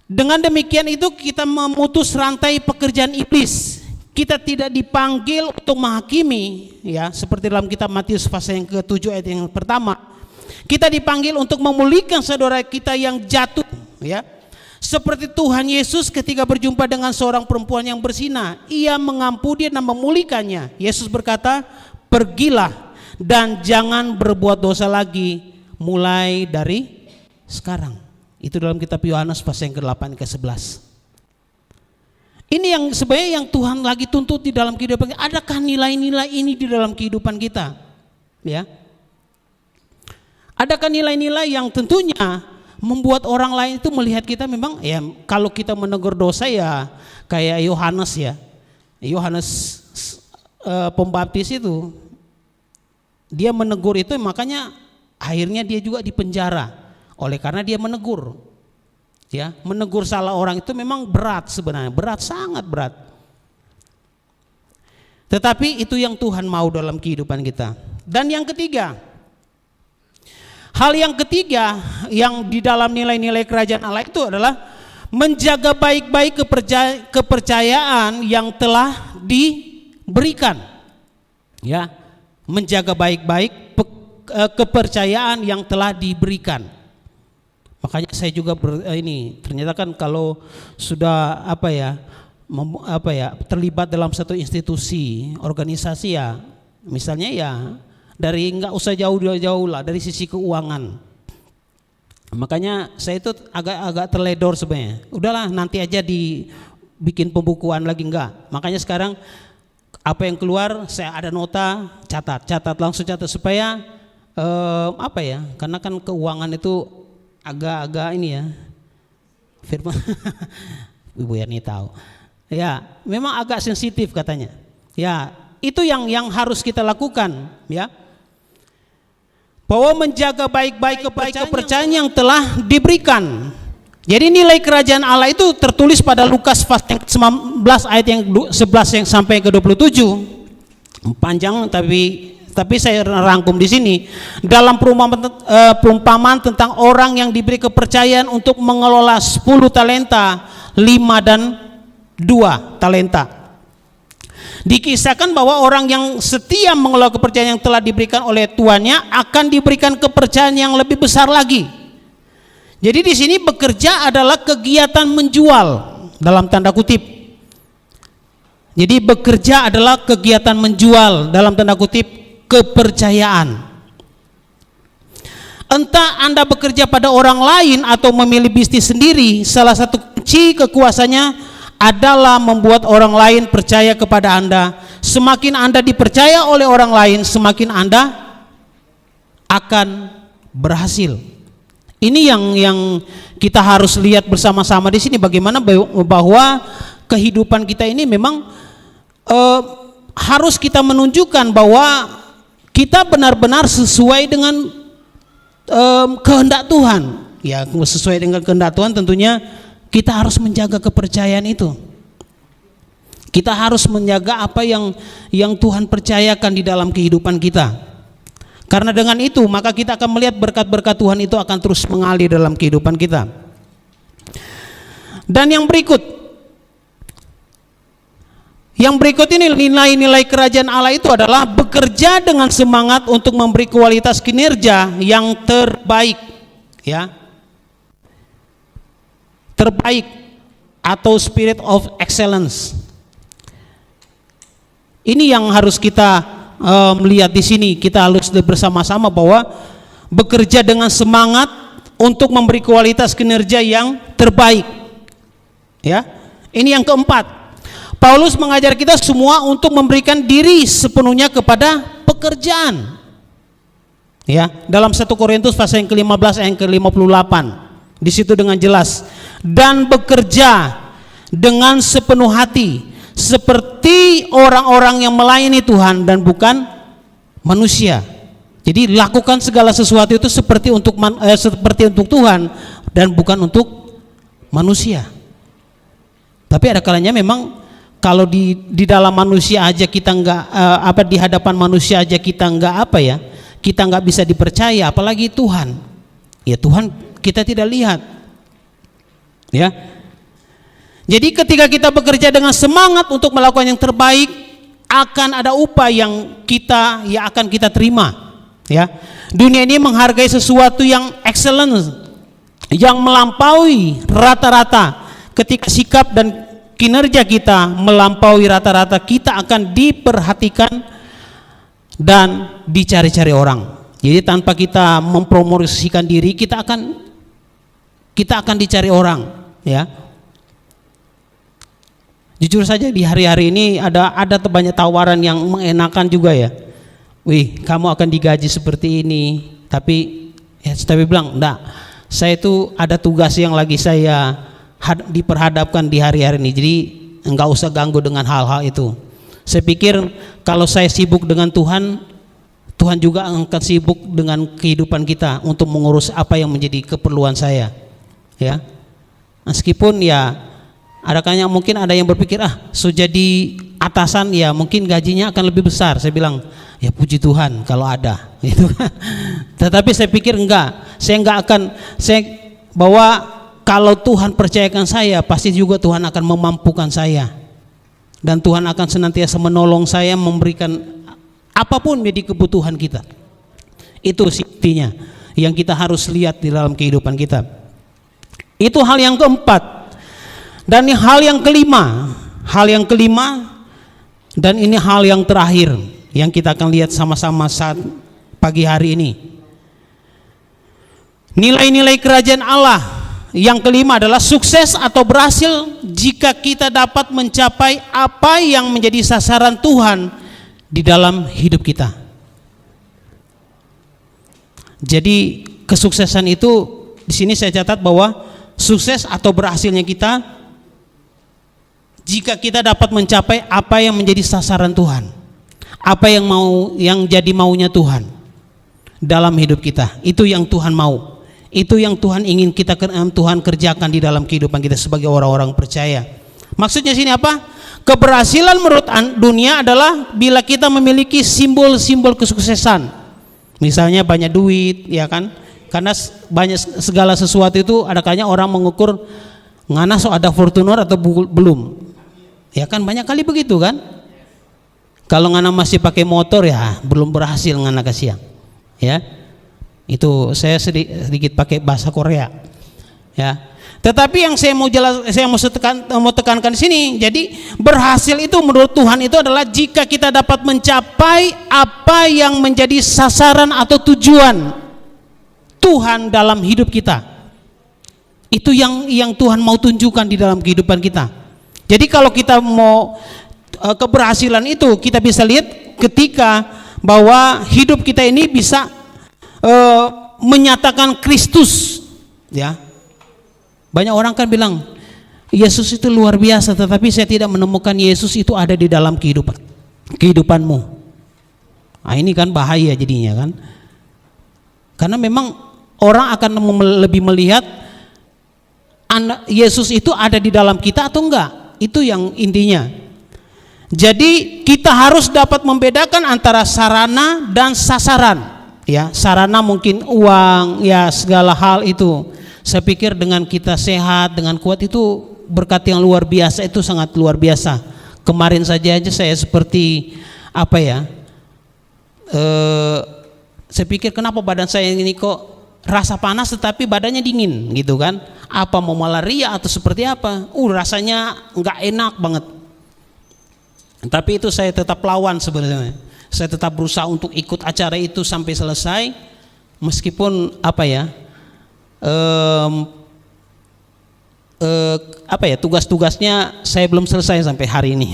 Dengan demikian itu kita memutus rantai pekerjaan iblis. Kita tidak dipanggil untuk menghakimi, ya, seperti dalam kitab Matius pasal yang ke-7 ayat yang pertama. Kita dipanggil untuk memulihkan saudara kita yang jatuh, ya. Seperti Tuhan Yesus ketika berjumpa dengan seorang perempuan yang berzina, ia mengampuni dan memulihkannya. Yesus berkata, "Pergilah dan jangan berbuat dosa lagi mulai dari sekarang." Itu dalam kitab Yohanes pasal yang ke-8 ke-11. Ini yang sebenarnya yang Tuhan lagi tuntut di dalam kehidupan kita. Adakah nilai-nilai ini di dalam kehidupan kita? Ya. Adakah nilai-nilai yang tentunya membuat orang lain itu melihat kita memang ya, kalau kita menegur dosa ya kayak Yohanes ya. Yohanes Pembaptis itu dia menegur itu, makanya akhirnya dia juga dipenjara. Oleh karena dia menegur, ya, menegur salah orang itu memang berat sebenarnya, berat, sangat berat. Tetapi itu yang Tuhan mau dalam kehidupan kita. Dan yang ketiga, hal yang ketiga yang di dalam nilai-nilai kerajaan Allah itu adalah menjaga baik-baik kepercayaan yang telah diberikan. Ya, menjaga baik-baik kepercayaan yang telah diberikan. Makanya saya juga ternyata kan kalau sudah terlibat dalam satu institusi, organisasi ya, misalnya ya dari nggak usah jauh-jauh lah dari sisi keuangan. Makanya saya itu agak terledor sebenarnya. Udahlah nanti aja dibikin pembukuan lagi enggak. Makanya sekarang apa yang keluar saya ada nota, langsung catat supaya karena kan keuangan itu agak ini ya. Firman Ibu Yani tahu. Ya, memang agak sensitif katanya. Ya, itu yang harus kita lakukan ya. Bahwa menjaga baik-baik kepercayaan yang telah diberikan. Jadi nilai kerajaan Allah itu tertulis pada Lukas pasal 19 ayat yang 11 yang sampai ke 27. Panjang tapi saya rangkum di sini dalam perumpamaan tentang orang yang diberi kepercayaan untuk mengelola 10 talenta, 5 dan 2 talenta. Dikisahkan bahwa orang yang setia mengelola kepercayaan yang telah diberikan oleh tuannya akan diberikan kepercayaan yang lebih besar lagi. Jadi di sini bekerja adalah kegiatan menjual dalam tanda kutip. Jadi bekerja adalah kegiatan menjual dalam tanda kutip kepercayaan. Entah Anda bekerja pada orang lain atau memilih bisnis sendiri, salah satu kunci kekuasaannya adalah membuat orang lain percaya kepada Anda. Semakin Anda dipercaya oleh orang lain, semakin Anda akan berhasil. Ini yang kita harus lihat bersama-sama di sini, bagaimana bahwa kehidupan kita ini memang harus kita menunjukkan bahwa kita benar-benar sesuai dengan kehendak Tuhan. Ya, sesuai dengan kehendak Tuhan tentunya kita harus menjaga kepercayaan itu. Kita harus menjaga apa yang Tuhan percayakan di dalam kehidupan kita. Karena dengan itu maka kita akan melihat berkat-berkat Tuhan itu akan terus mengalir dalam kehidupan kita. Dan yang berikut ini nilai-nilai kerajaan Allah itu adalah bekerja dengan semangat untuk memberi kualitas kinerja yang terbaik, ya. Terbaik atau spirit of excellence. Ini yang harus kita melihat di sini. Kita harus bersama-sama bahwa bekerja dengan semangat untuk memberi kualitas kinerja yang terbaik. Ya, ini yang keempat. Paulus mengajar kita semua untuk memberikan diri sepenuhnya kepada pekerjaan. Ya, dalam 1 Korintus pasal yang ke-15 ayat yang ke-58. Di situ dengan jelas, dan bekerja dengan sepenuh hati seperti orang-orang yang melayani Tuhan dan bukan manusia. Jadi lakukan segala sesuatu itu seperti untuk Tuhan dan bukan untuk manusia. Tapi ada kalanya memang kalau di dalam manusia aja kita nggak di hadapan manusia aja kita nggak bisa dipercaya, apalagi Tuhan. Ya, Tuhan kita tidak lihat, ya. Jadi ketika kita bekerja dengan semangat untuk melakukan yang terbaik, akan ada upah yang akan kita terima, ya. Dunia ini menghargai sesuatu yang excellent, yang melampaui rata-rata. Ketika sikap dan kinerja kita melampaui rata-rata, kita akan diperhatikan dan dicari-cari orang. Jadi tanpa kita mempromosikan diri, kita akan dicari orang, ya. Jujur saja di hari-hari ini ada banyak tawaran yang mengenakan juga ya. Wih, kamu akan digaji seperti ini, tapi bilang, enggak, saya itu ada tugas yang lagi saya diperhadapkan di hari-hari ini, jadi enggak usah ganggu dengan hal-hal itu. Saya pikir kalau saya sibuk dengan Tuhan, Tuhan juga akan sibuk dengan kehidupan kita untuk mengurus apa yang menjadi keperluan saya. Ya, meskipun ya ada kayaknya mungkin ada yang berpikir so jadi atasan ya mungkin gajinya akan lebih besar. Saya bilang ya puji Tuhan kalau ada gitu. Tetapi saya pikir enggak, bahwa kalau Tuhan percayakan saya, pasti juga Tuhan akan memampukan saya. Dan Tuhan akan senantiasa menolong saya, memberikan apapun menjadi kebutuhan kita. Itu intinya yang kita harus lihat di dalam kehidupan kita. Itu hal yang keempat. Dan hal yang kelima, dan ini hal yang terakhir yang kita akan lihat sama-sama saat pagi hari ini. Nilai-nilai kerajaan Allah yang kelima adalah sukses atau berhasil jika kita dapat mencapai apa yang menjadi sasaran Tuhan di dalam hidup kita. Jadi kesuksesan itu di sini saya catat bahwa sukses atau berhasilnya kita jika kita dapat mencapai apa yang menjadi sasaran Tuhan, apa yang jadi maunya Tuhan dalam hidup kita. Itu yang Tuhan mau. Itu yang Tuhan ingin Tuhan kerjakan di dalam kehidupan kita sebagai orang-orang percaya. Maksudnya sini apa? Keberhasilan menurut dunia adalah bila kita memiliki simbol-simbol kesuksesan. Misalnya banyak duit, ya kan? Karena banyak segala sesuatu itu ada kayaknya orang mengukur ngana so ada Fortuner atau belum. Ya kan banyak kali begitu kan? Kalau ngana masih pakai motor ya belum berhasil ngana kasihan. Ya. Itu saya sedikit pakai bahasa Korea, ya. Tetapi yang saya mau tekankan di sini, jadi berhasil itu menurut Tuhan itu adalah jika kita dapat mencapai apa yang menjadi sasaran atau tujuan Tuhan dalam hidup kita. Itu yang Tuhan mau tunjukkan di dalam kehidupan kita. Jadi kalau kita mau keberhasilan itu kita bisa lihat ketika bahwa hidup kita ini bisa menyatakan Kristus, ya. Banyak orang kan bilang Yesus itu luar biasa, tetapi saya tidak menemukan Yesus itu ada di dalam kehidupanmu. Nah, ini kan bahaya jadinya kan, karena memang orang akan lebih melihat Yesus itu ada di dalam kita atau enggak. Itu yang intinya. Jadi kita harus dapat membedakan antara sarana dan sasaran. Ya, sarana mungkin uang, ya segala hal itu. Saya pikir dengan kita sehat, dengan kuat itu berkat yang luar biasa, itu sangat luar biasa. Kemarin saja saya seperti apa ya? Saya pikir kenapa badan saya ini kok rasa panas tetapi badannya dingin gitu kan? Apa mau malaria atau seperti apa? Rasanya nggak enak banget. Tapi itu saya tetap lawan sebenarnya. Saya tetap berusaha untuk ikut acara itu sampai selesai, meskipun apa ya, tugas-tugasnya saya belum selesai sampai hari ini.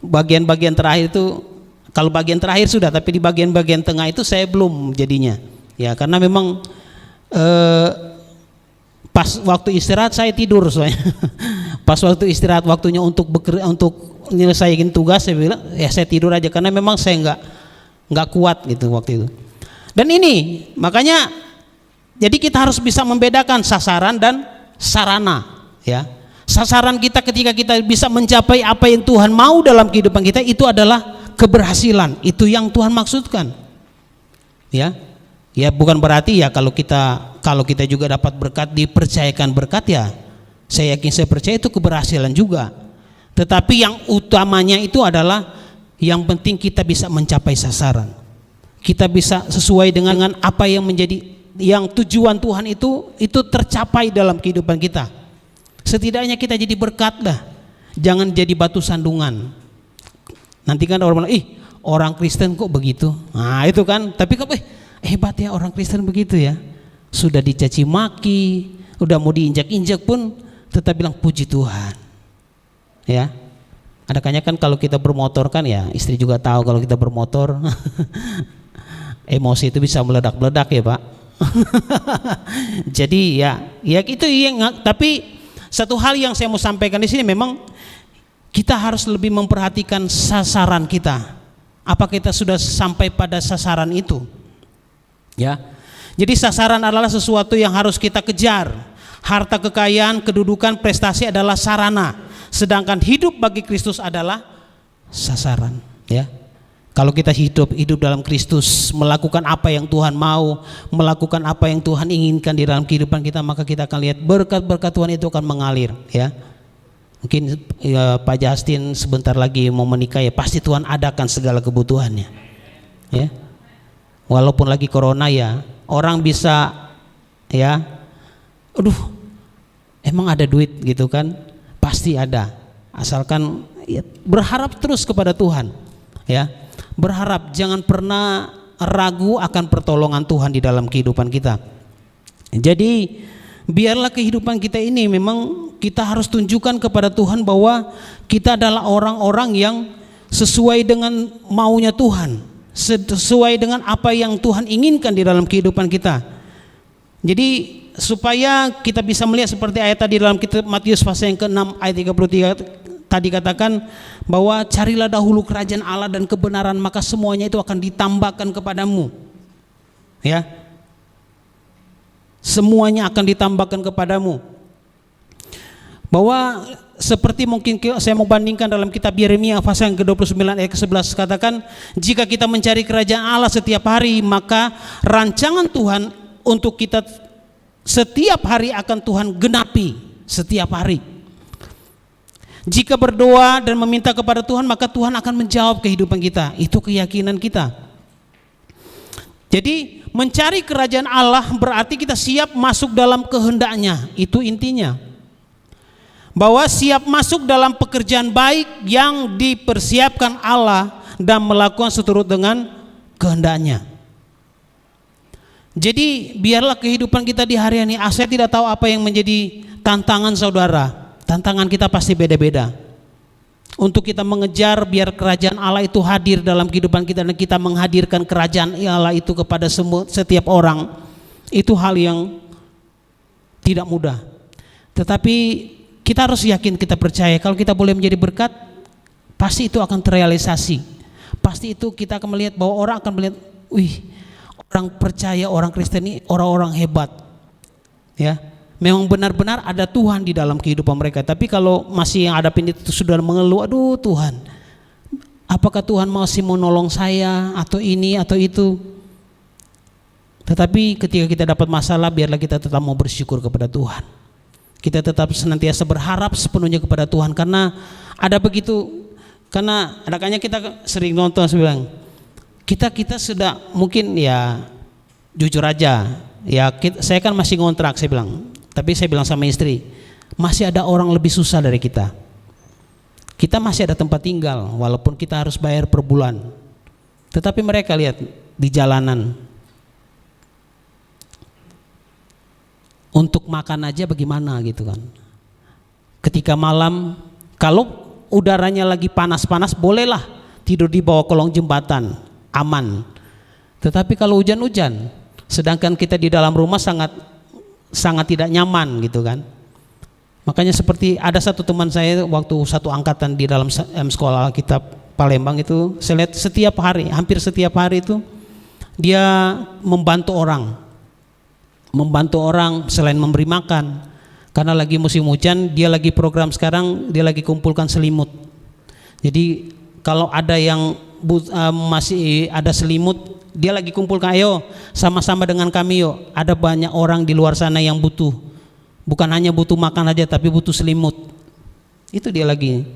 Bagian-bagian terakhir itu, kalau bagian terakhir sudah, tapi di bagian-bagian tengah itu saya belum jadinya. Ya karena memang pas waktu istirahat saya tidur soalnya. Pas waktu istirahat waktunya untuk menyelesaikan tugas, saya bilang ya saya tidur aja karena memang saya nggak kuat gitu waktu itu. Dan ini makanya jadi kita harus bisa membedakan sasaran dan sarana, ya. Sasaran kita ketika kita bisa mencapai apa yang Tuhan mau dalam kehidupan kita itu adalah keberhasilan. Itu yang Tuhan maksudkan. Ya. Ya bukan berarti ya kalau kita juga dapat berkat, dipercayakan berkat, ya saya yakin, saya percaya itu keberhasilan juga. Tetapi yang utamanya itu adalah yang penting kita bisa mencapai sasaran. Kita bisa sesuai dengan apa yang menjadi yang tujuan Tuhan itu tercapai dalam kehidupan kita. Setidaknya kita jadi berkat dah. Jangan jadi batu sandungan. Nanti kan orang bilang, orang Kristen kok begitu. Nah itu kan, tapi kok hebat ya orang Kristen begitu ya. Sudah dicaci maki, udah mau diinjak-injak pun tetap bilang puji Tuhan. Ya. Ada kayaknya kan kalau kita bermotor kan ya, istri juga tahu kalau kita bermotor emosi itu bisa meledak-meledak ya Pak. Jadi ya itu yang, tapi satu hal yang saya mau sampaikan di sini memang kita harus lebih memperhatikan sasaran kita. Apa kita sudah sampai pada sasaran itu? Ya. Jadi sasaran adalah sesuatu yang harus kita kejar. Harta, kekayaan, kedudukan, prestasi adalah sarana. Sedangkan hidup bagi Kristus adalah sasaran, ya. Kalau kita hidup dalam Kristus, melakukan apa yang Tuhan mau, melakukan apa yang Tuhan inginkan di dalam kehidupan kita, maka kita akan lihat berkat-berkat Tuhan itu akan mengalir, ya. Mungkin ya, Pak Justin sebentar lagi mau menikah, ya pasti Tuhan adakan segala kebutuhannya, ya. Walaupun lagi corona, ya orang bisa, ya, aduh, emang ada duit gitu kan? Pasti ada, asalkan ya, berharap terus kepada Tuhan, ya. Berharap, jangan pernah ragu akan pertolongan Tuhan di dalam kehidupan kita. Jadi biarlah kehidupan kita ini memang kita harus tunjukkan kepada Tuhan bahwa kita adalah orang-orang yang sesuai dengan maunya Tuhan, sesuai dengan apa yang Tuhan inginkan di dalam kehidupan kita. Jadi supaya kita bisa melihat seperti ayat tadi dalam kitab Matius pasal yang ke-6 ayat 33 tadi katakan bahwa carilah dahulu kerajaan Allah dan kebenaran, maka semuanya itu akan ditambahkan kepadamu, ya. Semuanya akan ditambahkan kepadamu. Bahwa seperti mungkin saya mau bandingkan dalam kitab Yeremia pasal yang ke-29 ayat ke-11 katakan, jika kita mencari kerajaan Allah setiap hari, maka rancangan Tuhan untuk kita setiap hari akan Tuhan genapi setiap hari. Jika berdoa dan meminta kepada Tuhan, maka Tuhan akan menjawab kehidupan kita. Itu keyakinan kita. Jadi mencari kerajaan Allah berarti kita siap masuk dalam kehendaknya. Itu intinya. Bahwa siap masuk dalam pekerjaan baik yang dipersiapkan Allah dan melakukan seturut dengan kehendaknya. Jadi biarlah kehidupan kita di hari ini, saya tidak tahu apa yang menjadi tantangan saudara. Tantangan kita pasti beda-beda. Untuk kita mengejar biar kerajaan Allah itu hadir dalam kehidupan kita dan kita menghadirkan kerajaan Allah itu kepada setiap orang, itu hal yang tidak mudah. Tetapi kita harus yakin, kita percaya kalau kita boleh menjadi berkat, pasti itu akan terrealisasi. Pasti itu kita akan melihat bahwa orang akan melihat, wih, orang percaya, orang Kristen ini orang-orang hebat, ya. Memang benar-benar ada Tuhan di dalam kehidupan mereka. Tapi kalau masih yang hadapin itu sudah mengeluh, aduh Tuhan, apakah Tuhan masih mau nolong saya atau ini atau itu? Tetapi ketika kita dapat masalah, biarlah kita tetap mau bersyukur kepada Tuhan. Kita tetap senantiasa berharap sepenuhnya kepada Tuhan, karena ada begitu. Karena adakahnya kita sering nonton, saya bilang, kita sudah mungkin, ya jujur aja, ya saya kan masih ngontrak, saya bilang. Tapi saya bilang sama istri, masih ada orang lebih susah dari kita. Kita masih ada tempat tinggal, walaupun kita harus bayar per bulan. Tetapi mereka lihat di jalanan, untuk makan aja bagaimana gitu kan. Ketika malam, kalau udaranya lagi panas-panas, bolehlah tidur di bawah kolong jembatan, aman. Tetapi kalau hujan-hujan, sedangkan kita di dalam rumah sangat tidak nyaman gitu kan. Makanya seperti ada satu teman saya waktu satu angkatan di dalam sekolah Alkitab Palembang itu, saya lihat setiap hari, hampir setiap hari itu dia membantu orang selain memberi makan. Karena lagi musim hujan, dia lagi program sekarang, dia lagi kumpulkan selimut. Jadi kalau ada yang masih ada selimut, dia lagi kumpulkan, ayo sama-sama dengan kami yuk. Ada banyak orang di luar sana yang butuh, bukan hanya butuh makan aja, tapi butuh selimut. Itu dia lagi.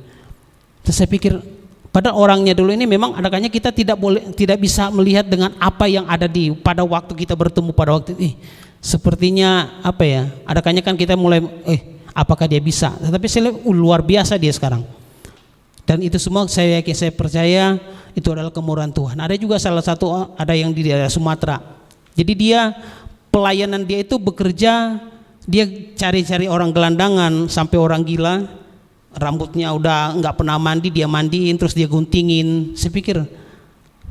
Terus saya pikir, pada orangnya dulu ini memang adakahnya kita tidak bisa melihat dengan apa yang ada pada waktu kita bertemu pada waktu itu. Sepertinya apa ya? Adakahnya kan kita mulai, apakah dia bisa? Tetapi saya lihat luar biasa dia sekarang. Dan itu semua saya percaya itu adalah kemurahan Tuhan. Ada juga salah satu, ada yang di daerah Sumatera. Jadi dia pelayanan dia itu bekerja, dia cari-cari orang gelandangan sampai orang gila, rambutnya udah nggak pernah mandi, dia mandiin terus dia guntingin. Saya pikir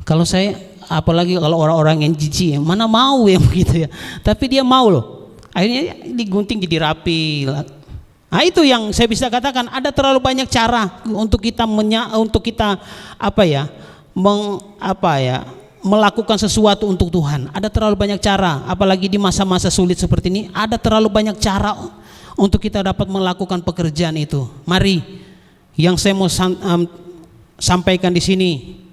kalau saya, apalagi kalau orang-orang yang jijik, mana mau yang begitu ya. Tapi dia mau loh. Akhirnya digunting jadi rapi. Nah itu yang saya bisa katakan, ada terlalu banyak cara untuk kita melakukan sesuatu untuk Tuhan. Ada terlalu banyak cara, apalagi di masa-masa sulit seperti ini, ada terlalu banyak cara untuk kita dapat melakukan pekerjaan itu. Mari, yang saya mau sampaikan di sini,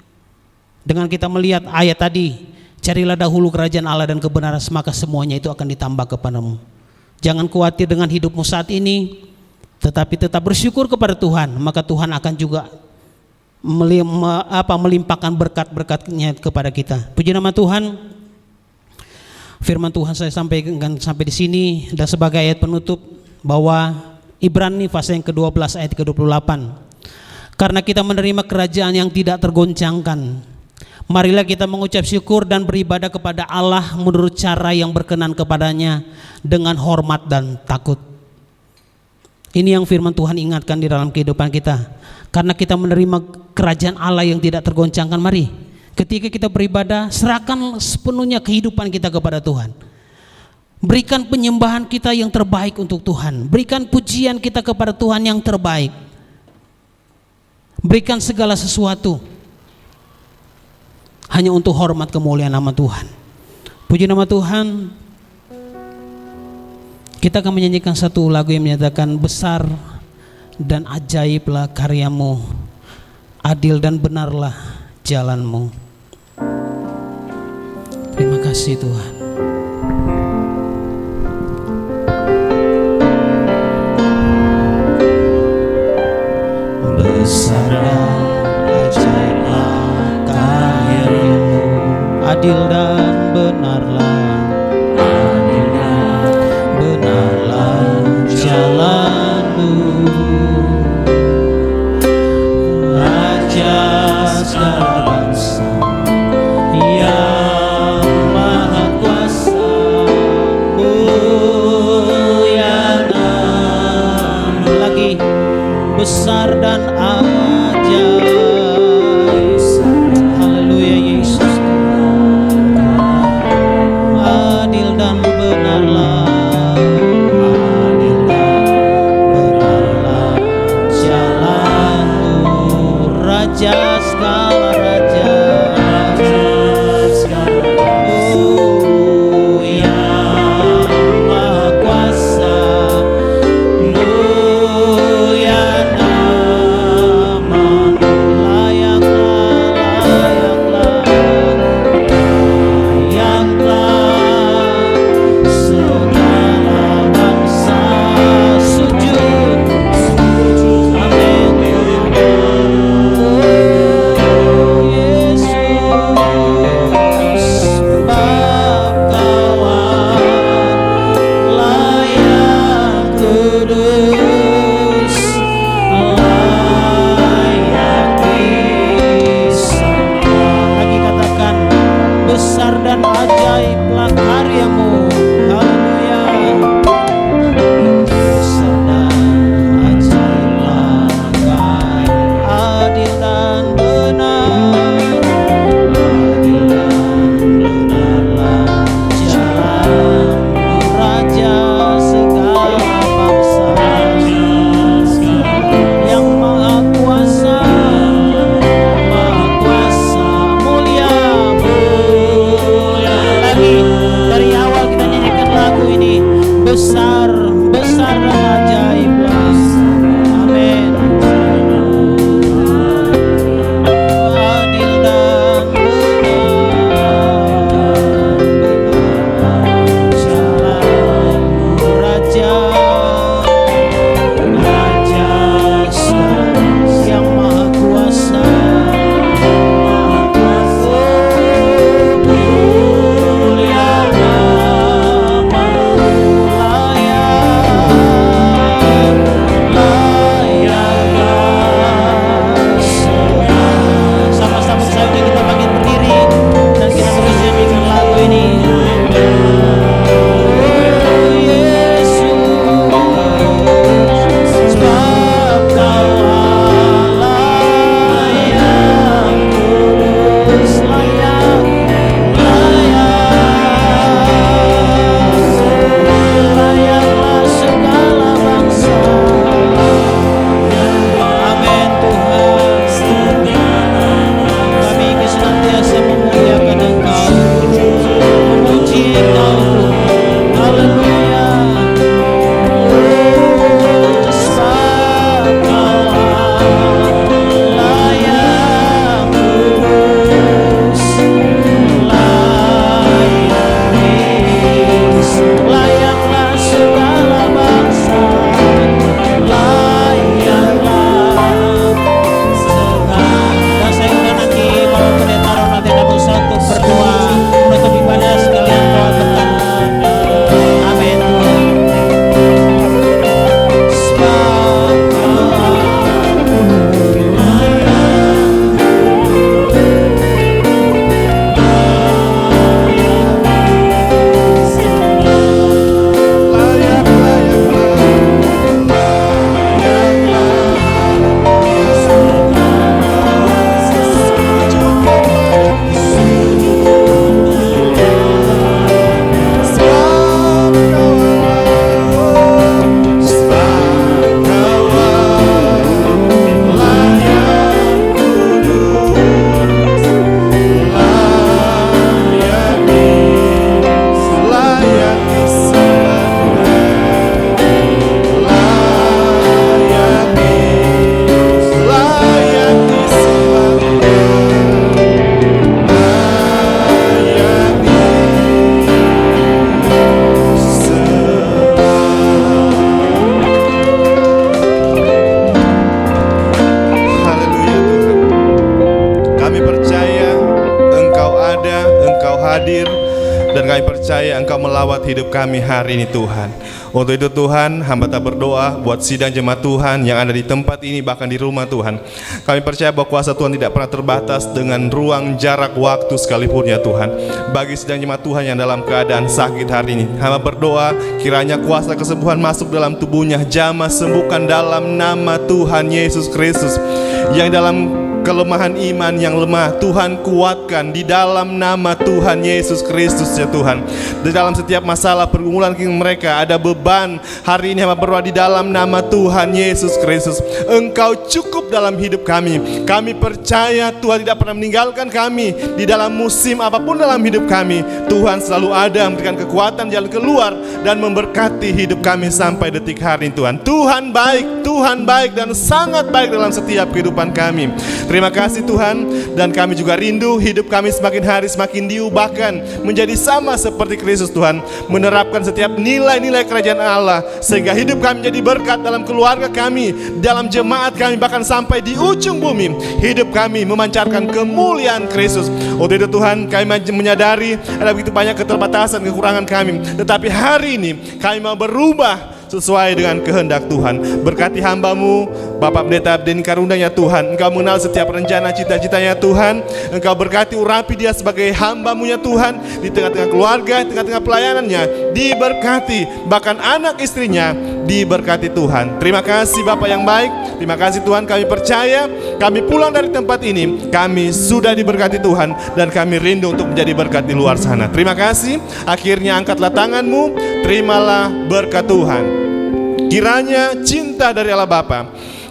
Dengan kita melihat ayat tadi, carilah dahulu kerajaan Allah dan kebenaran, maka semuanya itu akan ditambah kepadamu. Jangan khawatir dengan hidupmu saat ini, tetapi tetap bersyukur kepada Tuhan, maka Tuhan akan juga melimpahkan berkat-berkat-Nya kepada kita. Puji nama Tuhan. Firman Tuhan saya sampaikan sampai di sini, dan sebagai ayat penutup bahwa Ibrani pasal yang ke-12 ayat ke-28. Karena kita menerima kerajaan yang tidak tergoncangkan, marilah kita mengucap syukur dan beribadah kepada Allah menurut cara yang berkenan kepadanya dengan hormat dan takut. Ini yang firman Tuhan ingatkan di dalam kehidupan kita. Karena kita menerima kerajaan Allah yang tidak tergoncangkan, mari ketika kita beribadah, serahkan sepenuhnya kehidupan kita kepada Tuhan. Berikan penyembahan kita yang terbaik untuk Tuhan. Berikan pujian kita kepada Tuhan yang terbaik. Berikan segala sesuatu hanya untuk hormat kemuliaan nama Tuhan. Puji nama Tuhan. Kita akan menyanyikan satu lagu yang menyatakan besar dan ajaiblah karyamu, adil dan benarlah jalanmu. Terima kasih Tuhan. Besar dan ajaiblah karyamu, adil dan benarlah, adil dan benarlah jalanmu. Raja segala bangsa yang maha kuasa, mulia nama lagi, besar dan ajaib. Haleluya Yesus. Adil dan benarlah, adil dan benarlah jalanmu. Raja segala raja, oh yang maha kuasa, mulia namamu. Layaklah segala bangsa sujud. Amin. Yesus bab kawan, layak kudus, layak disembah. Lagi katakan, besar dan ajaiblah karyamu. Haleluya. Besar dan ajaiblah karyamu, adil dan benar, adil dan benarlah jalanmu. Raja segala bangsa yang maha kuasa, maha kuasa, mulia, mulia. Lagi dari awal kita nyanyikan lagu ini, besar, besar dan ajaiblah. Amin. Adil dan benar jalanmu. Raja, Raja yang maha kuasa, mulia namamu. Layak Engkau melawat hidup kami hari ini Tuhan. Untuk itu Tuhan, hamba tak berdoa buat sidang jemaat Tuhan yang ada di tempat ini, bahkan di rumah Tuhan. Kami percaya bahwa kuasa Tuhan tidak pernah terbatas dengan ruang, jarak, waktu sekalipun ya Tuhan. Bagi sidang jemaat Tuhan yang dalam keadaan sakit hari ini, hamba berdoa kiranya kuasa kesembuhan masuk dalam tubuhnya, jamah sembuhkan dalam nama Tuhan Yesus Kristus. Yang dalam kelemahan iman yang lemah, Tuhan kuatkan di dalam nama Tuhan Yesus Kristus ya Tuhan. Di dalam setiap masalah pergumulan mereka, ada beban, hari ini hamba berdoa di dalam nama Tuhan Yesus Kristus, Engkau cukup dalam hidup kami. Kami percaya Tuhan tidak pernah meninggalkan kami di dalam musim apapun dalam hidup kami. Tuhan selalu ada memberikan kekuatan jalan keluar dan memberkati hidup kami sampai detik hari ini Tuhan. Tuhan baik dan sangat baik dalam setiap kehidupan kami. Terima kasih Tuhan, dan kami juga rindu hidup kami semakin hari semakin diubahkan menjadi sama seperti Kristus Tuhan, menerapkan setiap nilai-nilai kerajaan Allah sehingga hidup kami menjadi berkat dalam keluarga kami, dalam jemaat kami, bahkan sampai di ujung bumi. Hidup kami memancarkan kemuliaan Kristus. Untuk itu Tuhan, kami menyadari ada begitu banyak keterbatasan, kekurangan kami, tetapi hari ini kami mau berubah sesuai dengan kehendak Tuhan. Berkati hamba-Mu Bapak Pendeta Abdeni Karunda ya Tuhan. Engkau mengenal setiap rencana cita-citanya Tuhan. Engkau berkati urapi dia sebagai hamba-Mu ya Tuhan, di tengah-tengah keluarga, di tengah-tengah pelayanannya diberkati, bahkan anak istrinya diberkati Tuhan. Terima kasih Bapak yang baik. Terima kasih Tuhan, kami percaya kami pulang dari tempat ini, kami sudah diberkati Tuhan, dan kami rindu untuk menjadi berkat di luar sana. Terima kasih. Akhirnya angkatlah tanganmu, terimalah berkat Tuhan. Kiranya cinta dari Allah Bapa,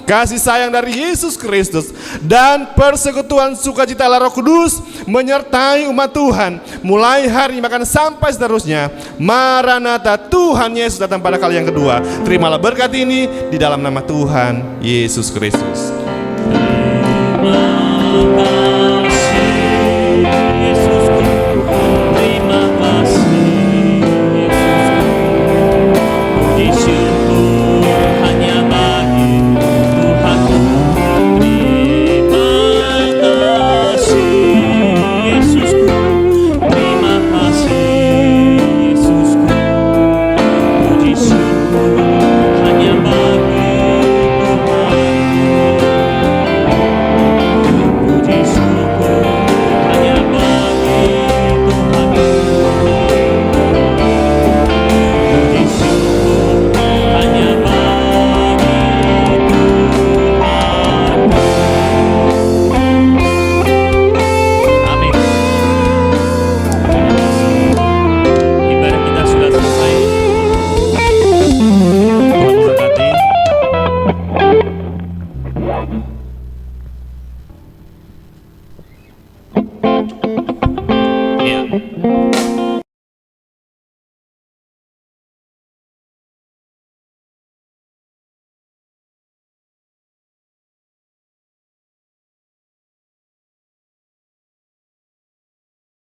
kasih sayang dari Yesus Kristus, dan persekutuan sukacita Allah Roh Kudus menyertai umat Tuhan mulai hari ini bahkan sampai seterusnya. Maranatha, Tuhan Yesus datang pada kali yang kedua. Terimalah berkat ini di dalam nama Tuhan Yesus Kristus. Terima kasih.